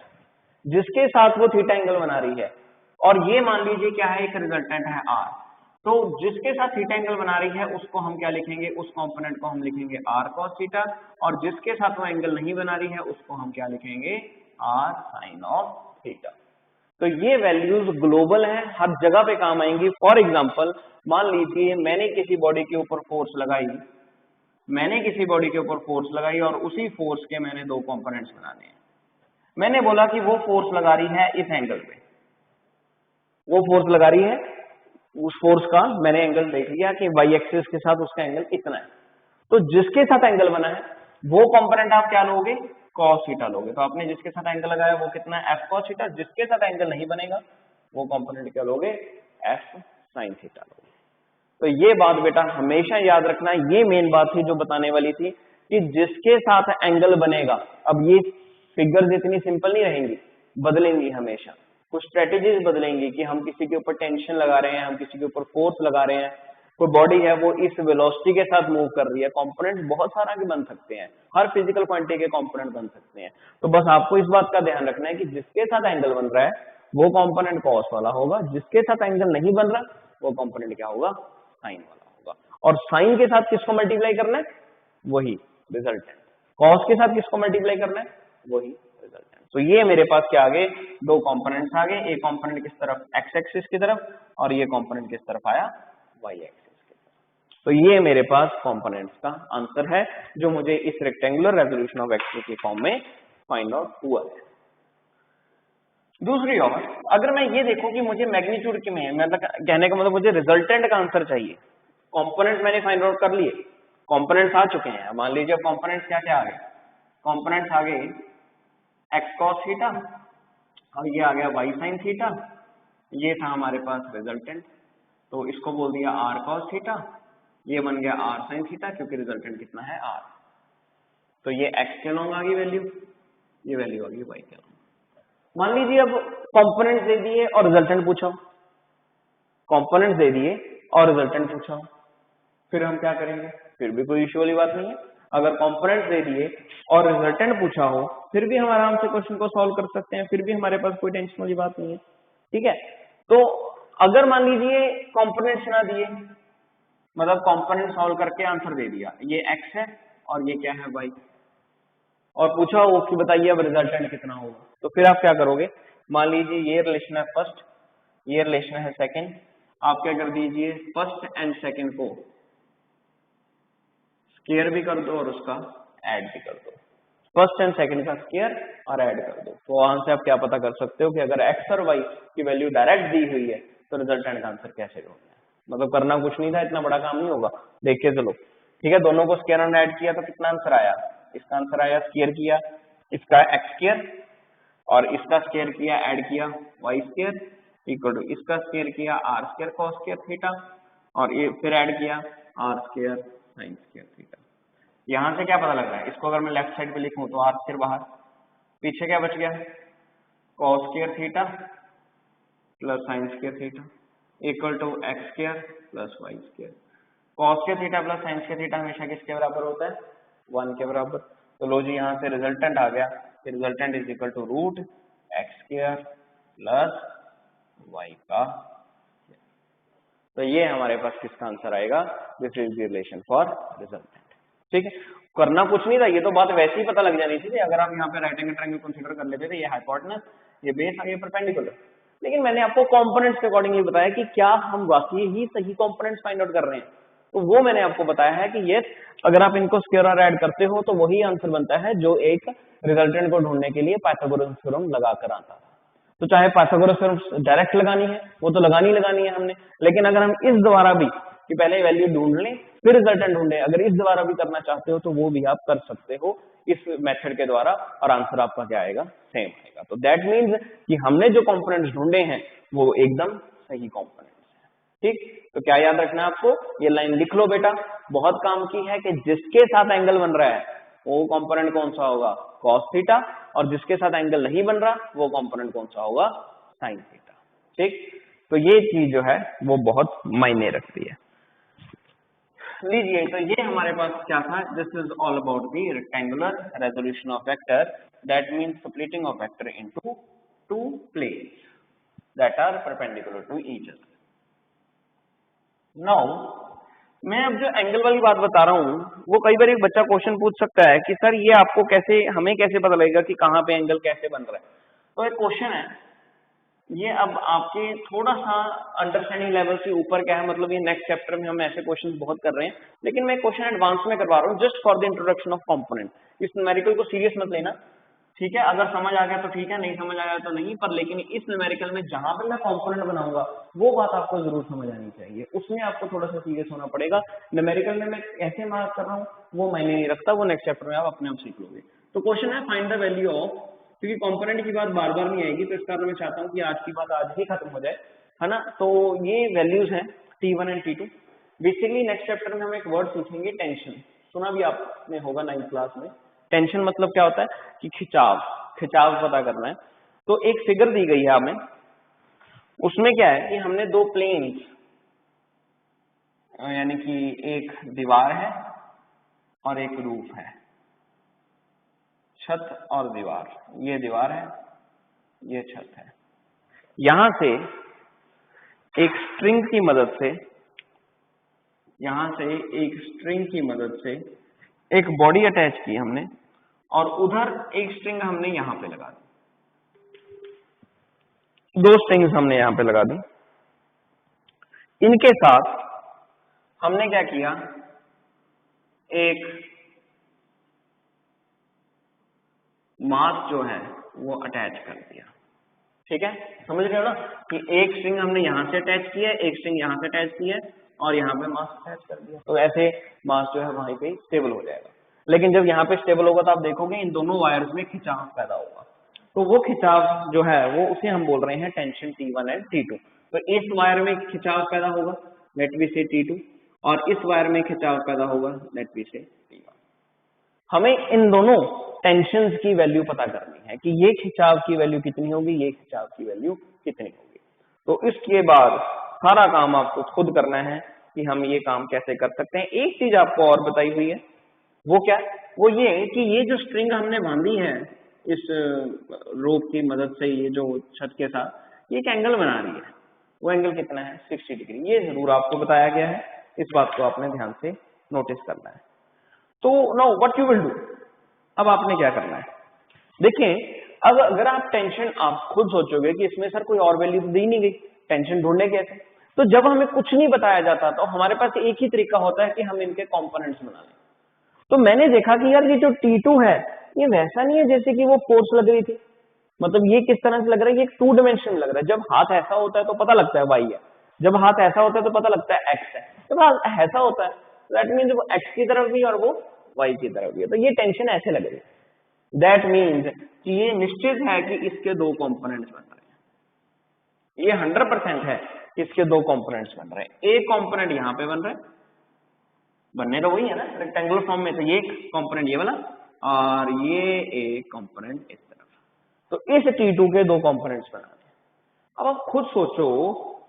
जिसके साथ वो थीटा एंगल बना रही है, और ये मान लीजिए क्या है, एक रिजल्टेंट है r, तो जिसके साथ थीटा एंगल बना रही है उसको हम क्या लिखेंगे, उस कंपोनेंट को हम लिखेंगे r cos थीटा, और जिसके साथ वो एंगल नहीं बना रही है उसको हम क्या लिखेंगे, r sin ऑफ थीटा। तो ये वैल्यूज ग्लोबल हैं, हर जगह पे काम आएंगी। फॉर एग्जांपल मान लीजिए मैंने किसी बॉडी के ऊपर फोर्स लगाई, मैंने किसी बॉडी के ऊपर फोर्स लगाई और उसी फोर्स के मैंने दो कंपोनेंट्स बनाने हैं। मैंने बोला कि वो फोर्स लगा रही है इस एंगल पे, वो फोर्स लगा रही है, उस फोर्स का मैंने एंगल देख लिया कि वाई एक्सिस के साथ उसका एंगल कितना है। तो जिसके साथ एंगल बना है वो कंपोनेंट आप क्या लोगे, cos थीटा लोगे। तो आपने जिसके साथ एंगल लगाया वो कितना है, f cos थीटा। जिसके साथ एंगल नहीं बनेगा वो कंपोनेंट क्या लोगे, f sin थीटा लोगे। तो ये बात बेटा हमेशा याद रखना, ये मेन बात थी जो बताने वाली थी कि जिसके साथ एंगल बनेगा। अब ये फिगर्स इतनी सिंपल नहीं रहेंगी, बदलेंगी हमेशा, कुछ स्ट्रेटेजीज बदलेंगी कि हम किसी के ऊपर टेंशन लगा रहे हैं, हम किसी के ऊपर फोर्स लगा रहे हैं, कोई बॉडी है वो इस वेलोसिटी के साथ मूव कर रही है। कंपोनेंट बहुत सारा के बन सकते हैं, हर फिजिकल क्वांटिटी के कंपोनेंट बन सकते हैं। तो बस आपको इस बात का ध्यान रखना है कि जिसके साथ एंगल बन रहा है वो कंपोनेंट कॉस वाला होगा, जिसके साथ एंगल नहीं बन रहा वो कंपोनेंट क्या होगा, साइन वाला होगा। और साइन के साथ किसको मल्टीप्लाई करना है, वही रिजल्टेंट। कॉस के साथ किसको मल्टीप्लाई करना है, वही रिजल्टेंट। तो ये मेरे पास क्या आ गए, दो कंपोनेंट्स आ गए, एक कंपोनेंट किस तरफ, एक्स एक्सिस की तरफ, और ये कंपोनेंट किस तरफ आया, वाई एक्सिस की तरफ। तो ये मेरे पास कंपोनेंट्स का आंसर है जो मुझे इस रेक्टेंगुलर रेजोल्यूशन ऑफ एक्स के फॉर्म में फाइंड आउट हुआ है। दूसरी ओर अगर मैं ये देखूं कि मुझे मैग्नीट्यूड के में, मतलब कहने का मतलब मुझे रिजल्टेंट का आंसर चाहिए। कंपोनेंट मैंने फाइंड आउट कर लिए, कंपोनेंट्स आ चुके हैं। मान लीजिए कंपोनेंट्स क्या क्या आ गए, कंपोनेंट्स आ गए एक्स कॉस थीटा और ये आ गया वाई साइन थीटा, ये था हमारे पास रिजल्टेंट। तो इसको बोल दिया आर कॉस थीटा, ये बन गया आर साइन थीटा क्योंकि रिजल्टेंट कितना है आर। तो ये एक्स के लॉन्ग आ गई वैल्यू, ये वैल्यू आ गई वाई के लॉन्ग। मान लीजिए अब कंपोनेंट्स दे दिए और रिजल्टेंट पूछा, कंपोनेंट्स दे दिए और रिजल्टेंट पूछा, फिर हम क्या करेंगे, फिर भी कोई इश्यू वाली बात नहीं है। अगर कंपोनेंट्स दे दिए और रिजल्टेंट पूछा हो फिर भी हम आराम से क्वेश्चन को सॉल्व कर सकते हैं, फिर भी हमारे पास कोई टेंशन वाली बात नहीं है, ठीक है। तो अगर मान लीजिए कंपोनेंट्स ना दिए, मतलब कंपोनेंट सॉल्व करके आंसर दे दिया, ये एक्स है और ये क्या है वाई, और पूछा हो कि बताइए अब रिजल्टेंट कितना होगा, तो फिर आप क्या करोगे, मान लीजिए ये रिलेशन है फर्स्ट, ये रिलेशन है सेकंड, आप क्या कर दीजिए फर्स्ट एंड सेकंड को स्क्वायर भी कर दो और उसका ऐड भी कर दो, फर्स्ट एंड सेकंड का स्क्वायर और ऐड कर दो। तो वहां से आप क्या पता कर सकते हो कि अगर एक्स और वाई की वैल्यू डायरेक्ट दी हुई है तो रिजल्टेंट का आंसर कैसे ढूंढना है। मतलब करना कुछ नहीं था, इतना बड़ा काम नहीं होगा, देख के चलो, ठीक है। दोनों को स्क्वायर और ऐड किया तो कितना आंसर आया, इसका आंसर आया, स्क्वायर किया इसका एक्स स्क्वायर और इसका स्क्वायर किया ऐड किया वाई स्क्वायर इक्वल टू इसका स्क्वायर किया r square cos square theta और ये फिर ऐड किया r square sine square theta. यहां से क्या पता लग रहा है, इसको अगर मैं लेफ्ट साइड पे लिखूं तो r स्क्वायर बाहर, पीछे क्या बच गया, cos square theta plus sine square theta equal to x square plus y square. cos square theta plus sine square theta हमेशा किसके बराबर होता है, 1 के बराबर। तो लो जी यहाँ से रिजल्टेंट आ गया, resultant is equal to root x square plus y का। तो ये हमारे पास किसका आंसर आएगा, this is the relation for resultant. ठीक है, करना कुछ नहीं था, ये तो बात वैसे ही पता लग जानी थी अगर आप यहाँ पे राइट एंगल ट्रायंगल कंसीडर कर लेते थे, ये हाइपोटेनस, ये बेस और ये परपेंडिकुलर। लेकिन मैंने आपको कंपोनेंट्स के अकॉर्डिंगली बताया कि क्या हम वाकई ही सही कंपोनेंट्स फाइंड आउट कर रहे हैं, तो वो मैंने आपको बताया है कि ये अगर आप इनको स्क्वायर और ऐड करते हो तो वही आंसर बनता है जो एक रिजल्टेंट को ढूंढने के लिए पाइथागोरस थ्योरम लगाकर आता था। तो चाहे पाइथागोरस थ्योरम डायरेक्ट लगानी है वो तो लगानी है हमने, लेकिन अगर हम इस द्वारा भी कि पहले वैल्यू ढूंढ लें फिर रिजल्टेंट ढूंढे, अगर इस द्वारा भी करना चाहते हो तो वो भी आप कर सकते हो इस मेथड के द्वारा, और आंसर आपका क्या आएगा, सेम आएगा। तो दैट मीन्स कि हमने जो कंपोनेंट्स ढूंढे हैं वो एकदम सही कंपोनेंट्स हैं। ठीक, तो क्या याद रखना है आपको, ये लाइन लिख लो बेटा, बहुत काम की है कि जिसके साथ एंगल बन रहा है वो कंपोनेंट कौन सा होगा, कॉस थीटा, और जिसके साथ एंगल नहीं बन रहा वो कंपोनेंट कौन सा होगा, साइन थीटा। ठीक, तो ये चीज जो है वो बहुत मायने रखती है। लीजिए, तो ये हमारे पास क्या था, this is all about the rectangular resolution of vector, that means splitting of vector into two planes that are perpendicular to each other. Now मैं अब जो एंगल वाली बात बता रहा हूँ वो कई बार एक बच्चा क्वेश्चन पूछ सकता है कि सर ये आपको कैसे, हमें कैसे पता लगेगा कि कहाँ पे एंगल कैसे बन रहा है। तो एक क्वेश्चन है ये, अब आपके थोड़ा सा अंडरस्टैंडिंग लेवल से ऊपर क्या है, मतलब ये नेक्स्ट चैप्टर में हम ऐसे क्वेश्चन बहुत कर रहे हैं, लेकिन मैं क्वेश्चन एडवांस में करवा रहा हूँ just for the introduction of component. इस न्यूमेरिकल को सीरियस मत लेना, ठीक है, अगर समझ आ गया तो ठीक है, नहीं समझ आया तो नहीं, पर लेकिन इस न्यूमेरिकल में जहां पर मैं कंपोनेंट बनाऊंगा वो बात आपको जरूर समझ आनी चाहिए, उसमें आपको थोड़ा सा सीरियस होना पड़ेगा। न्यूमेरिकल में मैं कैसे मार्क कर रहा हूँ वो मायने नहीं रखता, वो नेक्स्ट चैप्टर में आप अपने आप सीख लोगे। तो क्वेश्चन है फाइंड द वैल्यू ऑफ, क्योंकि कंपोनेंट की बात बार बार नहीं आएगी तो इस कारण मैं चाहता हूँ कि आज की बात आज ही खत्म हो जाए, है ना। तो ये वैल्यूज हैं T1 and T2। Basically next chapter में हम एक वर्ड सीखेंगे टेंशन, सुना भी आपने होगा 9th क्लास में। टेंशन मतलब क्या होता है कि खिंचाव, खिंचाव पता करना है। तो एक फिगर दी गई है हमें, उसमें क्या है कि हमने दो प्लेन्स, यानी कि एक दीवार है और एक रूफ है, छत और दीवार, ये दीवार है ये छत है। यहां से एक स्ट्रिंग की मदद से, यहां से एक स्ट्रिंग की मदद से एक बॉडी अटैच की हमने, और उधर एक स्ट्रिंग हमने यहां पे लगा दी, दो स्ट्रिंग्स हमने यहां पे लगा दी। इनके साथ हमने क्या किया, एक मास जो है वो अटैच कर दिया। ठीक है, समझ रहे हो ना कि एक स्ट्रिंग हमने यहां से अटैच किया है, एक स्ट्रिंग यहां से अटैच की है, और यहाँ पे मास अटैच कर दिया। तो ऐसे मास जो है वहीं पे स्टेबल हो जाएगा। लेकिन जब यहाँ पे स्टेबल होगा तो आप देखोगे इन दोनों वायर्स में खिंचाव पैदा होगा, तो वो खिंचाव जो है वो उसे हम बोल रहे हैं टेंशन T1 एंड T2। तो इस वायर में खिंचाव पैदा होगा, लेट बी से T2, और इस वायर में खिंचाव पैदा होगा, लेट बी से T1। हमें इन दोनों टेंशन की वैल्यू पता करनी है कि ये खिंचाव की वैल्यू कितनी होगी, ये खिंचाव की वैल्यू कितनी होगी। तो इसके बाद सारा काम आपको खुद करना है कि हम ये काम कैसे कर सकते हैं। एक चीज आपको और बताई हुई है, वो क्या, वो ये कि ये जो स्ट्रिंग हमने बांधी है इस रोप की मदद से, ये जो छत के साथ, ये एक एंगल बना रही है। वो एंगल कितना है, 60 डिग्री। ये जरूर आपको बताया गया है, इस बात को आपने ध्यान से नोटिस करना है। तो now what you will do, अब आपने क्या करना है, देखिए अब अगर आप टेंशन, आप खुद सोचोगे कि इसमें सर कोई और वैल्यू तो दी नहीं गई, टेंशन ढूंढने कैसे। तो जब हमें कुछ नहीं बताया जाता तो हमारे पास एक ही तरीका होता है कि हम इनके कंपोनेंट्स बना लें। तो मैंने देखा कि यार ये जो T2 है ये वैसा नहीं है जैसे कि वो फोर्स लग रही थी, मतलब ये किस तरह से लग रहा है, ये एक 2 डायमेंशन लग रहा है। जब हाथ ऐसा होता है तो पता लगता है y है, जब हाथ ऐसा होता है तो पता लगता है x है, जब हाथ ऐसा होता है दैट मीन्स वो x की तरफ भी और वो y की तरफ भी है। तो ये टेंशन ऐसे लग रही है, दैट मीन्स कि ये निश्चित है कि इसके दो कंपोनेंट्स बन रहे हैं, ये 100% है कि इसके दो कंपोनेंट्स बन रहे हैं। एक कंपोनेंट यहां पे बन रहा है, बनने तो वही है ना रेक्टेंगुलर फॉर्म में, तो ये कंपोनेंट ये वाला और ये एक कंपोनेंट इस तरफ, तो इस T2 के दो कंपोनेंट्स बना दिए। अब आप खुद सोचो,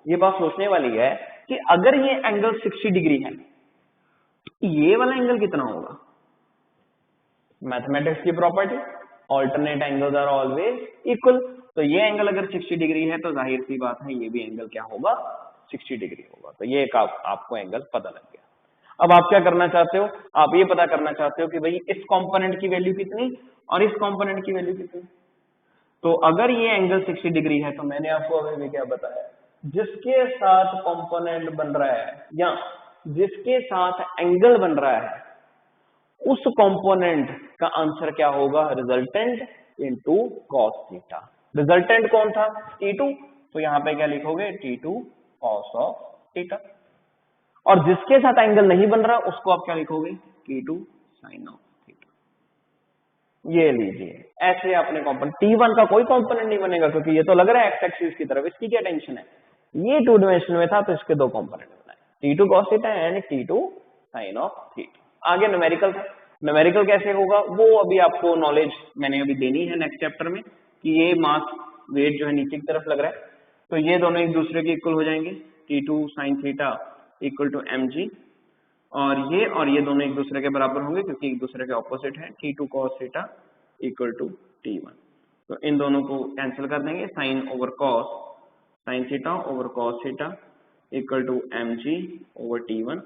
ये बात सोचने वाली है कि अगर ये एंगल 60 डिग्री है तो ये वाला एंगल कितना होगा? मैथमेटिक्स की property, alternate angles are always equal, तो ये एंगल अगर 60 डिग्री है तो जाहिर सी बात है ये भी एंगल क्या होगा? 60 डिग्री होगा। तो ये एक आपको एंगल पता लग गया। अब आप क्या करना चाहते हो? आप ये पता करना चाहते हो कि भाई इस कंपोनेंट की वैल्यू कितनी और इस कंपोनेंट की वैल्यू कितनी। तो अगर ये एंगल 60 डिग्री है तो मैंने आपको अभी भी क्या बताया, जिसके साथ कंपोनेंट बन रहा है या जिसके साथ एंगल बन रहा है उस कंपोनेंट का आंसर क्या होगा? Resultant into cos theta. Resultant कौन था? T2, तो यहां पे क्या लिखोगे? T2 cos of theta. और जिसके साथ एंगल नहीं बन रहा उसको आप क्या लिखोगे? T2 sine of theta. ये लीजिए, ऐसे आपने कंपोनेंट T1 का कोई कंपोनेंट नहीं बनेगा क्योंकि ये तो लग रहा है एक्स एक्सिस की तरफ, इसकी क्या टेंशन है? ये 2 डायमेंशन में था तो इसके दो कंपोनेंट बनाए, T2 cos theta and T2 sine of theta. आगे न्यूमेरिकल था, न्यूमेरिकल कैसे होगा वो अभी आपको नॉलेज मैंने अभी देनी है नेक्स्ट चैप्टर में, कि ये मास वेट जो है नीचे की तरफ लग रहा है तो ये दोनों एक दूसरे के इक्वल हो जाएंगे, T2 sine theta equal to mg, और ये दोनों एक दूसरे के बराबर होंगे क्योंकि एक दूसरे के ऑपोजिट है, T2 cos theta equal to T1। तो इन दोनों को कैंसिल कर देंगे, sine over cos, sine theta over cos theta equal to mg over T1।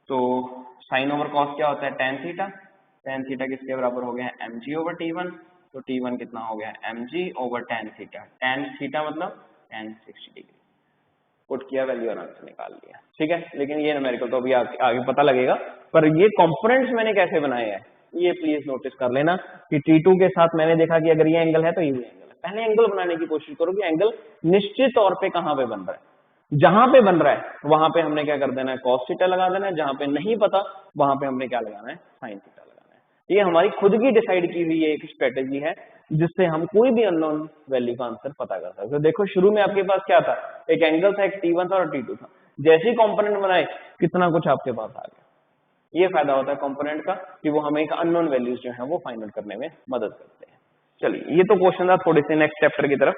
तो साइन ओवर कॉस क्या होता है? टेन थीटा, टेन थीटा किसके बराबर हो गया है? mg ओवर T1, तो T1 कितना हो गया है? mg over tan theta, tan theta मतलब टेन 60 डिग्री। पुट किया, वैल्यू आराम से निकाल लिया, ठीक है। लेकिन ये न्यूमेरिकल तो अभी आगे पता लगेगा, पर ये कंपोनेंट्स मैंने कैसे बनाए हैं ये प्लीज नोटिस कर लेना कि T2 के साथ मैंने देखा कि अगर ये एंगल है तो ये भी एंगल है। पहले एंगल बनाने की कोशिश करो कि एंगल निश्चित तौर पे कहां पे बन रहा है, जहां पे बन रहा है वहां पे हमने क्या कर देना है? कॉस थीटा लगा देना है, जहां पे नहीं पता वहां पे हमने क्या लगाना है? साइन थीटा लगाना है। ये हमारी खुद की डिसाइड की हुई एक स्ट्रेटेजी है जिससे हम कोई भी अननोन वैल्यू का आंसर पता कर सकते हैं। देखो शुरू में आपके पास क्या था? एक एंगल था, एक T1 था और T2 था। जैसे ही कंपोनेंट बनाए कितना कुछ आपके पास आ गया। ये फायदा होता है कंपोनेंट का कि वो हमें एक अननोन वैल्यूज जो है वो फाइंड आउट करने में मदद करते हैं। चलिए, ये तो क्वेश्चन था थोड़े से नेक्स्ट चैप्टर की तरफ,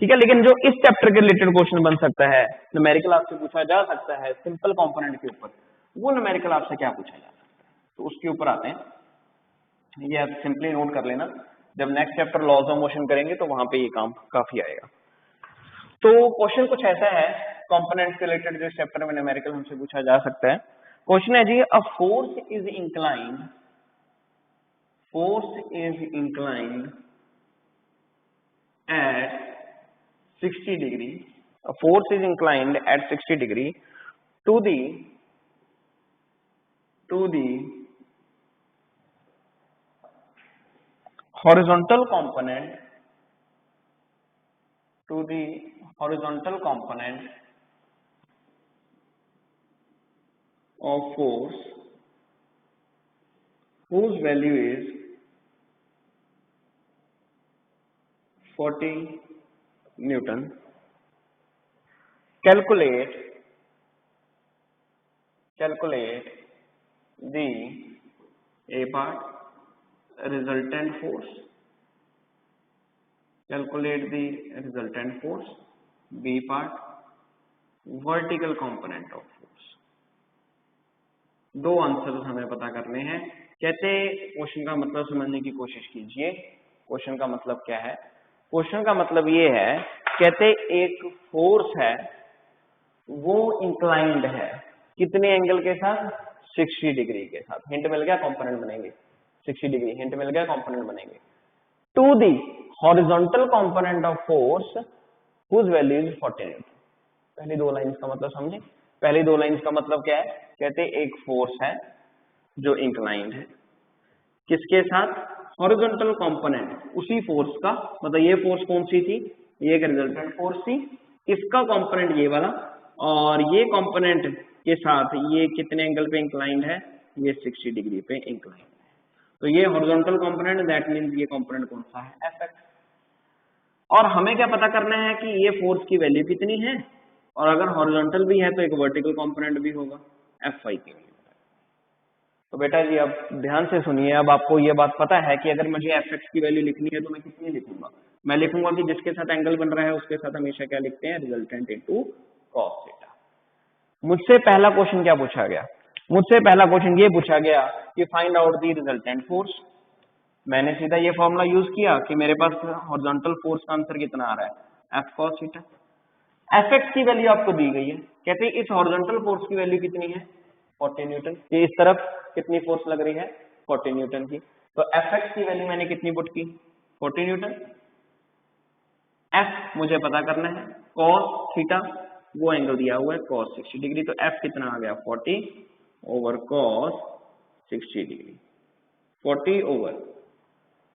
ठीक है। लेकिन जो इस चैप्टर के रिलेटेड क्वेश्चन बन सकता है, न्यूमेरिकल आपसे पूछा जा सकता है सिंपल कंपोनेंट के ऊपर, वो न्यूमेरिकल आपसे क्या पूछा जा सकता है, तो उसके ऊपर आते हैं। ये आप सिंपली नोट कर लेना, जब next chapter laws of motion करेंगे तो वहां पे ये काम काफी आएगा। तो क्वेश्चन कुछ ऐसा है कंपोनेंट्स के रिलेटेड जो चैप्टर में न्यूमेरिकल हमसे पूछा जा सकता है। क्वेश्चन है जी, a force is inclined at 60 degree, a force is inclined at 60 degree to the horizontal component, of force whose value is 40 Newton. Calculate the A part resultant force, B part vertical component of force। दो answer हमें पता करने हैं। कहते question का मतलब समझने की कोशिश कीजिए। क्वेश्चन का मतलब क्या है? क्वेश्चन का मतलब ये है, कहते एक फोर्स है वो इंक्लाइंड है, कितने एंगल के साथ? 60 डिग्री के साथ। हिंट मिल गया, कंपोनेंट बनेंगे 60 डिग्री, हिंट मिल गया, कंपोनेंट बनेंगे। To the horizontal component of force whose value is 40 newton. पहली दो लाइंस का मतलब समझे? पहली दो लाइंस का मतलब क्या है? कहते एक फोर्स है जो इंक्लाइंड है, किसके साथ? हॉरिजॉन्टल कंपोनेंट, उसी फोर्स का, मतलब ये फोर्स कौन सी थी? ये एक रिजल्टेंट फोर्स थी, इसका कंपोनेंट ये वाला, और ये कंपोनेंट के साथ ये कितने एंगल पे इंक्लाइंड है? ये 60 डिग्री पे इंक्लाइंड है। तो ये हॉरिजॉन्टल कंपोनेंट, दैट मींस ये कंपोनेंट कौन सा है? Fx। और हमें क्या पता करना है कि ये फोर्स की वैल्यू कितनी है, और अगर हॉरिजॉन्टल भी है तो एक वर्टिकल कंपोनेंट भी होगा Fy की वैल्यू। तो बेटा जी अब ध्यान से सुनिए, अब आपको ये बात पता है कि अगर मुझे एफ एक्स की वैल्यू लिखनी है तो मैं कितनी लिखूंगा, मैं लिखूंगा कि जिसके साथ एंगल बन रहा है उसके साथ हमेशा क्या लिखते हैं, रिजल्टेंट इनटू कॉस थीटा। मुझसे पहला क्वेश्चन क्या पूछा गया, मुझसे पहला क्वेश्चन ये पूछा गया कि find out the resultant force. मैंने सीधा ये फॉर्मूला यूज किया कि मेरे पास हॉरिजॉन्टल फोर्स का आंसर कितना आ रहा है, F cos theta. F x की वैल्यू आपको दी गई है, कहते हैं इस हॉरिजॉन्टल फोर्स की वैल्यू कितनी है, 40 न्यूटन। ये इस तरफ कितनी फोर्स लग रही है, 40 न्यूटन की। तो एफ एक्स की वैल्यू मैंने कितनी पुट की, 40 न्यूटन। एफ मुझे पता करना है, कॉस थीटा वो एंगल दिया हुआ है cos 60 डिग्री, तो एफ कितना आ गया 40 over cos 60 degree, 40 over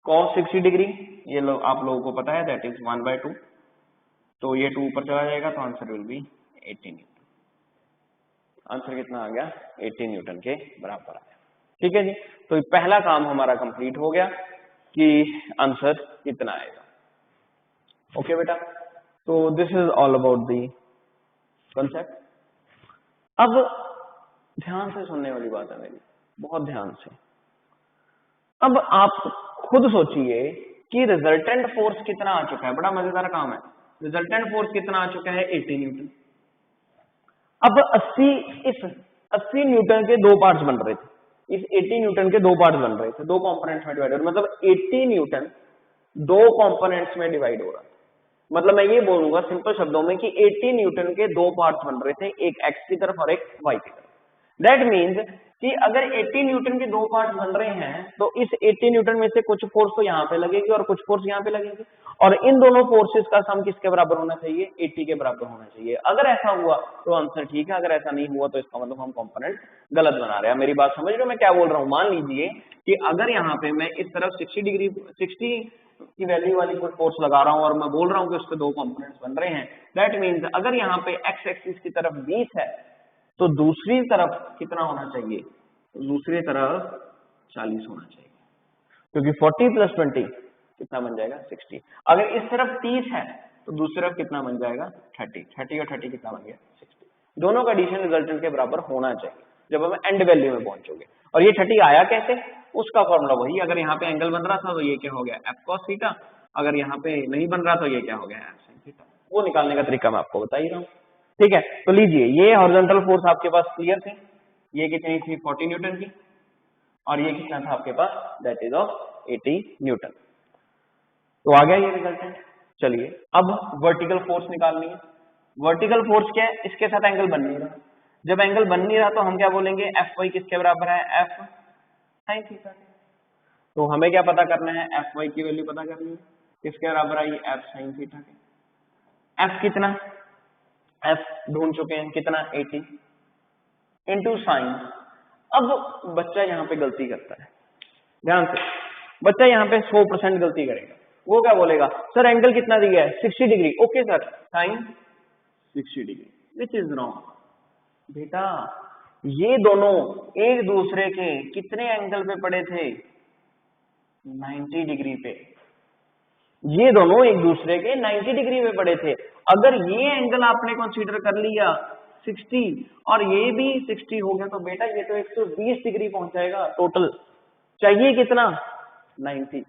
cos 60 degree, ये आप लोगों को पता है दैट इज 1/2, तो ये 2 ऊपर चला जाएगा तो answer will be 80 Newton. Answer कितना आ गया, 80 न्यूटन के बराबर आया। ठीक है जी, तो पहला काम हमारा कंप्लीट हो गया कि आंसर कितना आएगा। ओके बेटा, तो this is all about the concept. अब ध्यान से सुनने वाली बात है मेरी, बहुत ध्यान से। अब आप खुद सोचिए कि रिजल्टेंट फोर्स कितना आ चुका है, बड़ा मजेदार काम है। रिजल्टेंट फोर्स कितना आ चुका है, 80 न्यूटन। अब 80 न्यूटन के दो पार्ट्स बन रहे थे, इस 80 न्यूटन के दो पार्ट्स बन रहे थे, दो कंपोनेंट्स में डिवाइड हो रहे, मतलब 80 न्यूटन दो कंपोनेंट्स में डिवाइड हो रहा था। मतलब मैं ये बोलूंगा सिंपल शब्दों में कि 80 न्यूटन के दो पार्ट्स बन रहे थे, एक एक्स की तरफ और एक वाई की तरफ। दैट मीन्स कि अगर 80 न्यूटन के दो पार्ट्स बन रहे हैं तो इस 80 न्यूटन में से कुछ फोर्स तो यहाँ पे लगेगी और कुछ फोर्स यहाँ पे लगेगी, और इन दोनों फोर्सेस का सम किसके बराबर होना चाहिए, 80 के बराबर होना चाहिए। अगर ऐसा हुआ तो आंसर ठीक है, अगर ऐसा नहीं हुआ तो इसका मतलब हम कंपोनेंट गलत बना रहे हैं। मेरी बात समझ रहे हो मैं क्या बोल रहा हूँ। मान लीजिए कि अगर यहाँ पे मैं इस तरफ 60 की वैल्यू वाली कोई फोर्स लगा रहा हूँ और मैं बोल रहा हूँ कि उसके दो कंपोनेंट्स बन रहे हैं, दैट मीन्स अगर यहाँ पे एक्स एक्सिस की तरफ 20 है तो दूसरी तरफ कितना होना चाहिए, दूसरी तरफ 40 होना चाहिए, क्योंकि 40 प्लस 20 कितना बन जाएगा, 60। अगर इस तरफ 30 है तो दूसरी तरफ कितना बन जाएगा, 30 और 30 कितना बन गया, 60। दोनों का एडिशन रिजल्टेंट के बराबर होना चाहिए जब हम एंड वैल्यू में पहुंचोगे। और ये 30 आया कैसे, उसका फॉर्मूला वही, अगर यहाँ पे एंगल बन रहा था तो ये क्या हो गया, एफ कॉस थीटा, अगर यहाँ पे नहीं बन रहा तो ये क्या हो गया, एफ साइन थीटा। वो निकालने का तरीका मैं आपको बता ही रहा हूँ। ठीक है, तो लीजिए ये हॉरिजॉन्टल फोर्स आपके पास क्लियर थे, ये कितनी थी 40 न्यूटन की, और ये कितना था आपके पास, दैट इज ऑफ 80 न्यूटन। तो आ गया ये रिजल्टेंट। चलिए अब वर्टिकल फोर्स निकालनी है। वर्टिकल फोर्स क्या है, इसके साथ एंगल बन नहीं रहा, जब एंगल बन नहीं रहा तो हम क्या बोलेंगे, एफ वाई किसके बराबर है, एफ साइन थीटा। तो हमें क्या पता करना है, एफ वाई की वैल्यू पता करनी है, किसके बराबर आई, एफ साइन थीटा के। एफ कितना, एफ ढूंढ चुके हैं कितना, 80 इंटू साइन। अब बच्चा यहाँ पे गलती करता है, ध्यान से, बच्चा यहाँ पे 100% गलती करेगा। वो क्या बोलेगा, सर एंगल कितना दिया है, 60 degree. Okay sir, sine 60 degree, which is wrong. बेटा ये दोनों एक दूसरे के कितने एंगल पे पड़े थे, 90 डिग्री पे। ये दोनों एक दूसरे के 90 डिग्री पे पड़े थे। अगर ये एंगल आपने कंसीडर कर लिया 60 और ये भी 60 हो गया तो बेटा ये तो 120 डिग्री पहुंच जाएगा टोटल। चाहिए कितना, 90।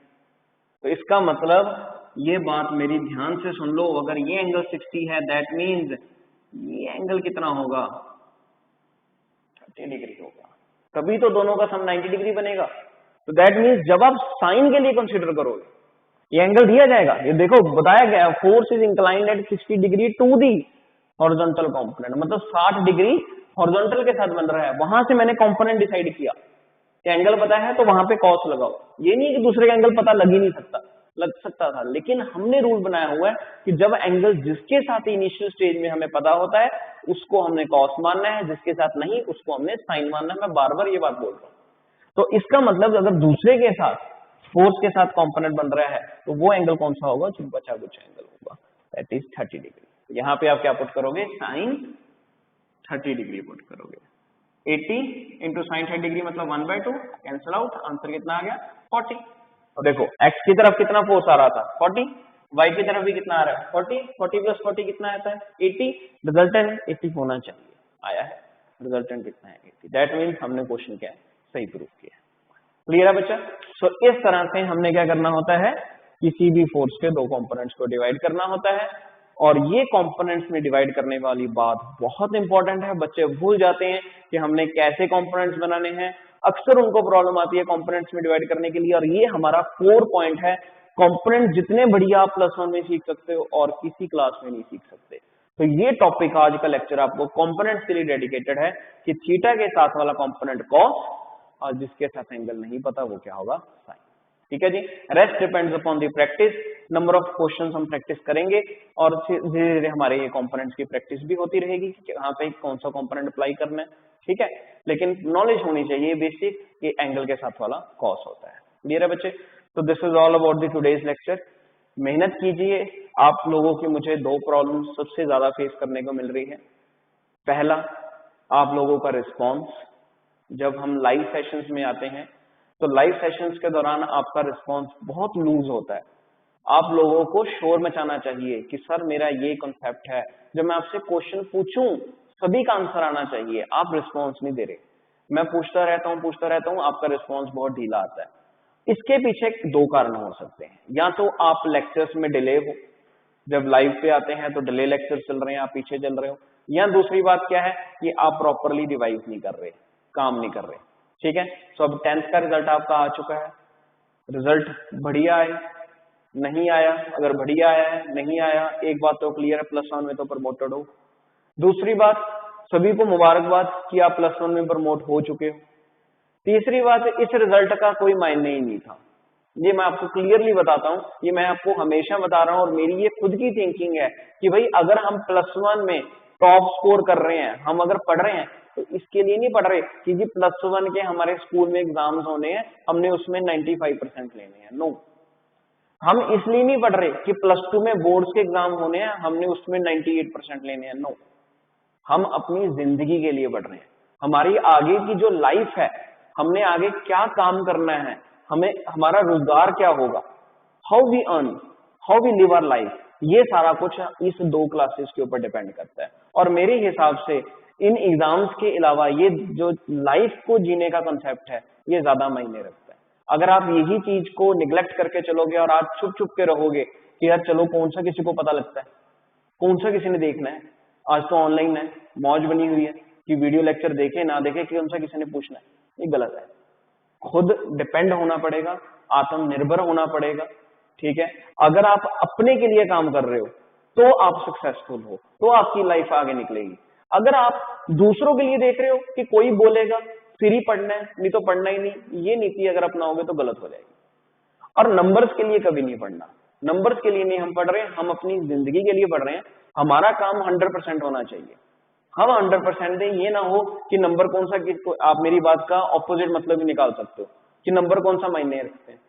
तो इसका मतलब ये बात मेरी ध्यान से सुन लो, अगर ये एंगल 60 है दैट मीन्स ये एंगल कितना होगा, 30 डिग्री होगा, तभी तो दोनों का सम 90 डिग्री बनेगा। तो दैट मीन्स जब आप साइन के लिए कंसीडर करोगे ये एंगल दिया जाएगा, ये देखो बताया गया force is inclined at 60 degree to the horizontal component, मतलब 60 डिग्री हॉरिजॉन्टल के साथ बन रहा है। वहां से मैंने कंपोनेंट डिसाइड किया कि एंगल पता है तो वहां पे कॉस लगाओ। ये नहीं कि दूसरे का एंगल पता लग ही नहीं सकता, लग सकता था, लेकिन हमने रूल बनाया हुआ है कि जब एंगल जिसके साथ इनिशियल स्टेज में हमें पता होता है उसको हमने कॉस मानना है, जिसके साथ नहीं उसको हमने साइन मानना है। मैं बार बार ये बात बोल रहा हूँ। तो इसका मतलब अगर दूसरे के साथ फोर्स के साथ कंपोनेंट बन रहा है तो वो एंगल कौन सा होगा, जो बचा कुछ एंगल होगा, दैट इज 30 डिग्री। यहाँ पे आप क्या पुट करोगे, साइन 30 डिग्री पुट करोगे। 80 इंटू साइन 30 डिग्री मतलब 1/2, कैंसिल आउट, आंसर कितना आ गया, 40। और देखो एक्स की तरफ कितना फोर्स आ रहा था, 40, वाई की तरफ भी कितना आ रहा है, 40, 40 प्लस 40 कितना आता है, 80। रिजल्टेंट 80 होना चाहिए, आया है, रिजल्टेंट कितना है, 80। दैट मीन्स हमने क्वेश्चन क्या सही प्रूफ किया। क्लियर है बच्चा? सो इस तरह से हमने क्या करना होता है, किसी भी फोर्स के दो कंपोनेंट्स को डिवाइड करना होता है। और ये कंपोनेंट्स में डिवाइड करने वाली बात बहुत इंपॉर्टेंट है। बच्चे भूल जाते हैं कि हमने कैसे कंपोनेंट्स बनाने हैं, अक्सर उनको प्रॉब्लम आती है कंपोनेंट्स में डिवाइड करने के लिए, और ये हमारा कोर पॉइंट है। कंपोनेंट जितने बढ़िया आप +1 में सीख सकते हो और किसी क्लास में नहीं सीख सकते। तो ये टॉपिक आज का लेक्चर आपको कंपोनेंट्स के लिए डेडिकेटेड है कि थीटा के साथ वाला कंपोनेंट कॉस और जिसके साथ एंगल नहीं पता वो क्या होगा, साइन। ठीक है जी। Rest depends upon the practice, number of questions हम प्रैक्टिस करेंगे और धीरे धीरे हमारे ये कंपोनेंट्स की प्रैक्टिस भी होती रहेगी कि यहाँ पे कौन सा कंपोनेंट अप्लाई करना है। ठीक है, लेकिन नॉलेज होनी चाहिए बेसिक कि एंगल के साथ वाला कॉस होता है। क्लियर है बच्चे? तो this is all about the today's lecture. मेहनत कीजिए। आप लोगों की मुझे दो प्रॉब्लम सबसे ज्यादा फेस करने को मिल रही है। पहला, आप लोगों का रिस्पॉन्स। जब हम लाइव सेशंस में आते हैं तो लाइव सेशंस के दौरान आपका रिस्पॉन्स बहुत लूज होता है। आप लोगों को शोर मचाना चाहिए कि सर मेरा ये कॉन्सेप्ट है। जब मैं आपसे क्वेश्चन पूछूं सभी का आंसर आना चाहिए। आप रिस्पॉन्स नहीं दे रहे, मैं पूछता रहता हूं, आपका रिस्पॉन्स बहुत ढीला आता है। इसके पीछे दो कारण हो सकते हैं। या तो आप लेक्चर्स में डिले हो, जब लाइव पे आते हैं तो डिले लेक्चर चल रहे हैं, आप पीछे चल रहे हो। या दूसरी बात क्या है कि आप प्रॉपरली रिवाइज नहीं कर रहे, काम नहीं कर रहे। ठीक है, सो अब 10th का रिजल्ट आपका आ चुका है। रिजल्ट बढ़िया है, नहीं आया, अगर बढ़िया आया है, नहीं आया, एक बात तो क्लियर है, +1 में तो प्रमोटेड हो। दूसरी बात, सभी को मुबारकबाद कि आप +1 में प्रमोट हो चुके हो। तीसरी बात, इस रिजल्ट का कोई मायने ही नहीं था। ये मैं आपको क्लियरली बताता हूँ, ये मैं आपको हमेशा बता रहा हूँ, और मेरी ये खुद की थिंकिंग है कि भाई अगर हम +1 में टॉप स्कोर कर रहे हैं, हम अगर पढ़ रहे हैं तो इसके लिए नहीं पढ़ रहे कि जी +1 के हमारे स्कूल में एग्जाम्स होने हैं, हमने उसमें 95% लेने हैं। नो, हम इसलिए नहीं पढ़ रहे कि +2 में बोर्ड्स के एग्जाम होने हैं, हमने उसमें 98% लेने हैं। नो, हम अपनी जिंदगी के लिए पढ़ रहे हैं। हमारी आगे की जो लाइफ है, हमने आगे क्या काम करना है, हमें हमारा रोजगार क्या होगा, how we earn, how we live our life, ये सारा कुछ इस दो क्लासेस के ऊपर डिपेंड करता है। और मेरे हिसाब से इन एग्जाम्स के अलावा ये जो लाइफ को जीने का कंसेप्ट है, ये ज्यादा मायने रखता है। अगर आप यही चीज को निग्लेक्ट करके चलोगे और आज छुप छुप के रहोगे कि यार चलो कौन सा किसी को पता लगता है, कौन सा किसी ने देखना है, आज तो ऑनलाइन है, मौज बनी हुई है कि वीडियो लेक्चर देखे ना देखे कि कौन सा किसी ने पूछना है, ये गलत है। खुद डिपेंड होना पड़ेगा, आत्मनिर्भर होना पड़ेगा। ठीक है, अगर आप अपने के लिए काम कर रहे हो तो आप सक्सेसफुल हो, तो आपकी लाइफ आगे निकलेगी। अगर आप दूसरों के लिए देख रहे हो कि कोई बोलेगा फिर ही पढ़ना है, नहीं तो पढ़ना ही नहीं, ये नीति अगर अपनाओगे तो गलत हो जाएगी। और नंबर्स के लिए कभी नहीं पढ़ना, नंबर्स के लिए नहीं हम पढ़ रहे हैं, हम अपनी जिंदगी के लिए पढ़ रहे हैं। हमारा काम 100% होना चाहिए, हम 100% दें। ये ना हो कि नंबर कौन सा, आप मेरी बात का ऑपोजिट मतलब भी निकाल सकते हो कि नंबर कौन सा मायने रखते हैं।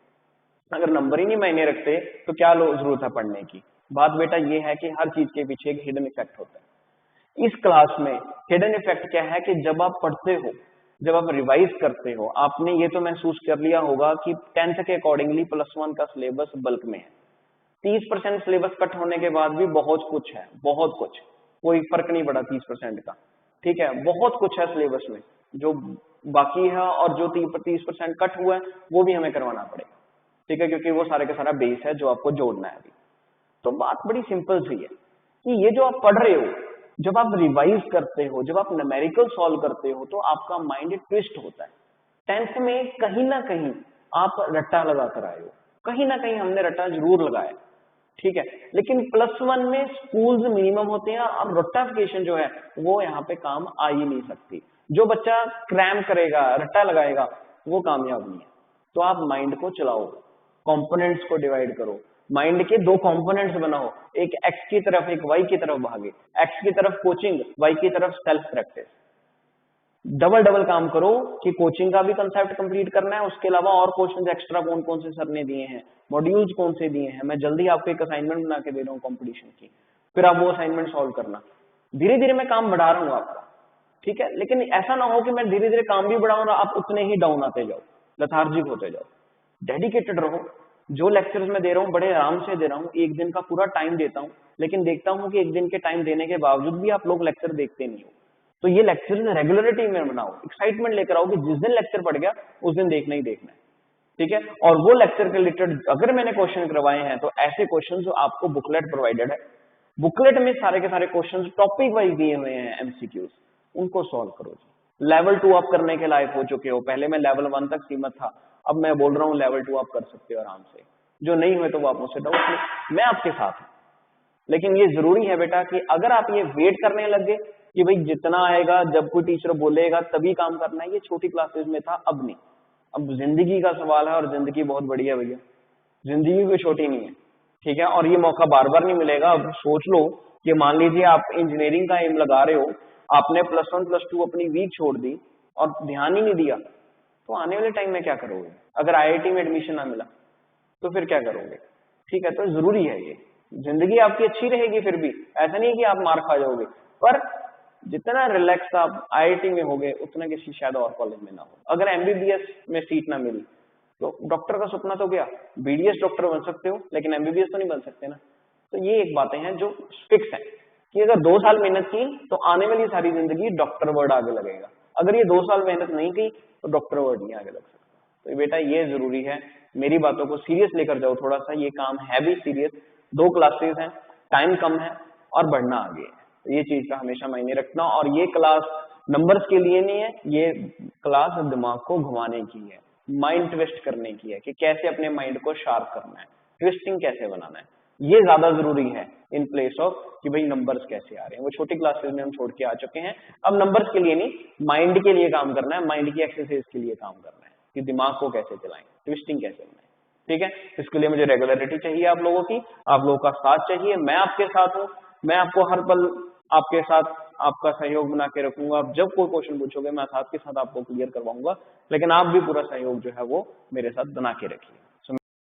अगर नंबर ही नहीं मायने रखते तो क्या जरूरत है पढ़ने की। बात बेटा ये है कि हर चीज के पीछे एक हिडन इफेक्ट होता है। इस क्लास में हिडन इफेक्ट क्या है कि जब आप पढ़ते हो, जब आप रिवाइज करते हो, आपने ये तो महसूस कर लिया होगा कि 10th के अकॉर्डिंगली +1 का सिलेबस बल्क में है। 30% सिलेबस कट होने के बाद भी बहुत कुछ है, बहुत कुछ, कोई फर्क नहीं पड़ा 30% का। ठीक है, बहुत कुछ है सिलेबस में जो बाकी है, और जो 30% कट हुआ है वो भी हमें करवाना पड़ेगा। ठीक है, क्योंकि वो सारे का सारा बेस है जो आपको जोड़ना है अभी। तो बात बड़ी सिंपल सी है कि ये जो आप पढ़ रहे हो, जब आप रिवाइज करते हो, जब आप न्यूमेरिकल सॉल्व करते हो तो आपका माइंड ट्विस्ट होता है। 10th में कहीं ना कहीं आप रट्टा लगा कर आए हो, कहीं ना कहीं हमने रट्टा जरूर लगाया। ठीक है, लेकिन +1 में स्कूल्स मिनिमम होते हैं और रट्टाफिकेशन जो है वो यहाँ पे काम आ ही नहीं सकती। जो बच्चा क्रैम करेगा, रट्टा लगाएगा, वो कामयाब नहीं है। तो आप माइंड को चलाओ, कंपोनेंट्स को डिवाइड करो, माइंड के दो कंपोनेंट्स बनाओ, एक एक्स की तरफ एक वाई की तरफ भागे। एक्स की तरफ कोचिंग, वाई की तरफ सेल्फ प्रैक्टिस। डबल डबल काम करो कि कोचिंग का भी कंसेप्ट कंप्लीट करना है, उसके अलावा और क्वेश्चंस एक्स्ट्रा कौन कौन से सर ने दिए हैं, मॉड्यूल्स कौन से दिए हैं। मैं जल्दी आपको एक असाइनमेंट बना के दे रहा हूँ कंपटीशन की, फिर आप वो असाइनमेंट सॉल्व करना। धीरे धीरे मैं काम बढ़ा रहा हूँ आपका। ठीक है, लेकिन ऐसा ना हो कि मैं धीरे धीरे काम भी बढ़ाऊं और आप उतने ही डाउन आते जाओ, लथार्जिक होते जाओ। डेडिकेटेड रहो। जो लेक्चर्स मैं दे रहा हूँ बड़े आराम से दे रहा हूँ, एक दिन का पूरा टाइम देता हूँ, लेकिन देखता हूँ कि एक दिन के टाइम देने के बावजूद भी आप लोग लेक्चर देखते नहीं हो। तो ये लेक्चर रेगुलरिटी में बनाओ, एक्साइटमेंट लेकर आओ कि जिस दिन लेक्चर पढ़ गया उस दिन देखना ही देखना है, ठीक है। और वो लेक्चर के रिलेटेड अगर मैंने क्वेश्चन करवाए हैं तो ऐसे क्वेश्चन जो आपको बुकलेट प्रोवाइडेड है, बुकलेट में सारे के सारे क्वेश्चन टॉपिक वाइज दिए हुए हैं एमसीक्यूज, उनको सॉल्व करो जी। लेवल 2 आप करने के लायक हो चुके हो, पहले मैं लेवल 1 तक सीमित था, अब मैं बोल रहा हूँ लेवल 2 आप कर सकते हो आराम से। जो नहीं हुए तो वो आप मुझसे डाउट ले, मैं आपके साथ हूँ। लेकिन ये जरूरी है बेटा कि अगर आप ये वेट करने लगे कि भाई जितना आएगा जब कोई टीचर बोलेगा तभी काम करना है, ये छोटी क्लासेस में था, अब नहीं। अब जिंदगी का सवाल है और जिंदगी बहुत बड़ी है भैया, जिंदगी कोई छोटी नहीं है, ठीक है। और ये मौका बार बार नहीं मिलेगा। अब सोच लो कि मान लीजिए आप इंजीनियरिंग का एम लगा रहे हो, आपने +1 +2 अपनी वीक छोड़ दी और ध्यान ही नहीं दिया, तो आने वाले टाइम में क्या करोगे? अगर आईआईटी में एडमिशन ना मिला तो फिर क्या करोगे? ठीक है, तो जरूरी है ये। जिंदगी आपकी अच्छी रहेगी फिर भी, ऐसा नहीं है कि आप मार खा जाओगे, पर जितना रिलैक्स आप आईआईटी में होगे उतना किसी शायद और कॉलेज में ना हो। अगर एमबीबीएस में सीट ना मिली तो डॉक्टर का सपना तो गया, बीडीएस डॉक्टर बन सकते हो लेकिन एमबीबीएस तो नहीं बन सकते ना। तो ये एक बातें हैं जो फिक्स है कि अगर 2 साल मेहनत की तो आने वाली सारी जिंदगी डॉक्टर वर्ड आगे लगेगा, अगर ये 2 साल मेहनत नहीं की तो डॉक्टर वर्ड नहीं आगे लग सकता। तो बेटा ये जरूरी है, मेरी बातों को सीरियस लेकर जाओ थोड़ा सा, ये काम है भी सीरियस। 2 क्लासेस हैं, टाइम कम है और बढ़ना आगे है, तो ये चीज का हमेशा मायने रखना। और ये क्लास नंबर्स के लिए नहीं है, ये क्लास दिमाग को घुमाने की है, माइंड ट्विस्ट करने की है कि कैसे अपने माइंड को शार्प करना है, ट्विस्टिंग कैसे बनाना है, ये ज्यादा जरूरी है इन प्लेस ऑफ कि भाई नंबर्स कैसे आ रहे हैं। वो छोटी क्लासेस में हम छोड़ के आ चुके हैं, अब नंबर्स के लिए नहीं, माइंड के लिए काम करना है, माइंड की एक्सरसाइज के लिए काम करना है कि दिमाग को कैसे चलाएं, ट्विस्टिंग कैसे बनाएं, ठीक है। इसके लिए मुझे रेगुलरिटी चाहिए आप लोगों की, आप लोगों का साथ चाहिए, मैं आपके साथ हूँ, मैं आपको हर पल आपके साथ आपका सहयोग बना के रखूंगा। आप जब कोई क्वेश्चन पूछोगे मैं साथ के साथ आपको क्लियर करवाऊंगा, लेकिन आप भी पूरा सहयोग जो है वो मेरे साथ बना के रखिए।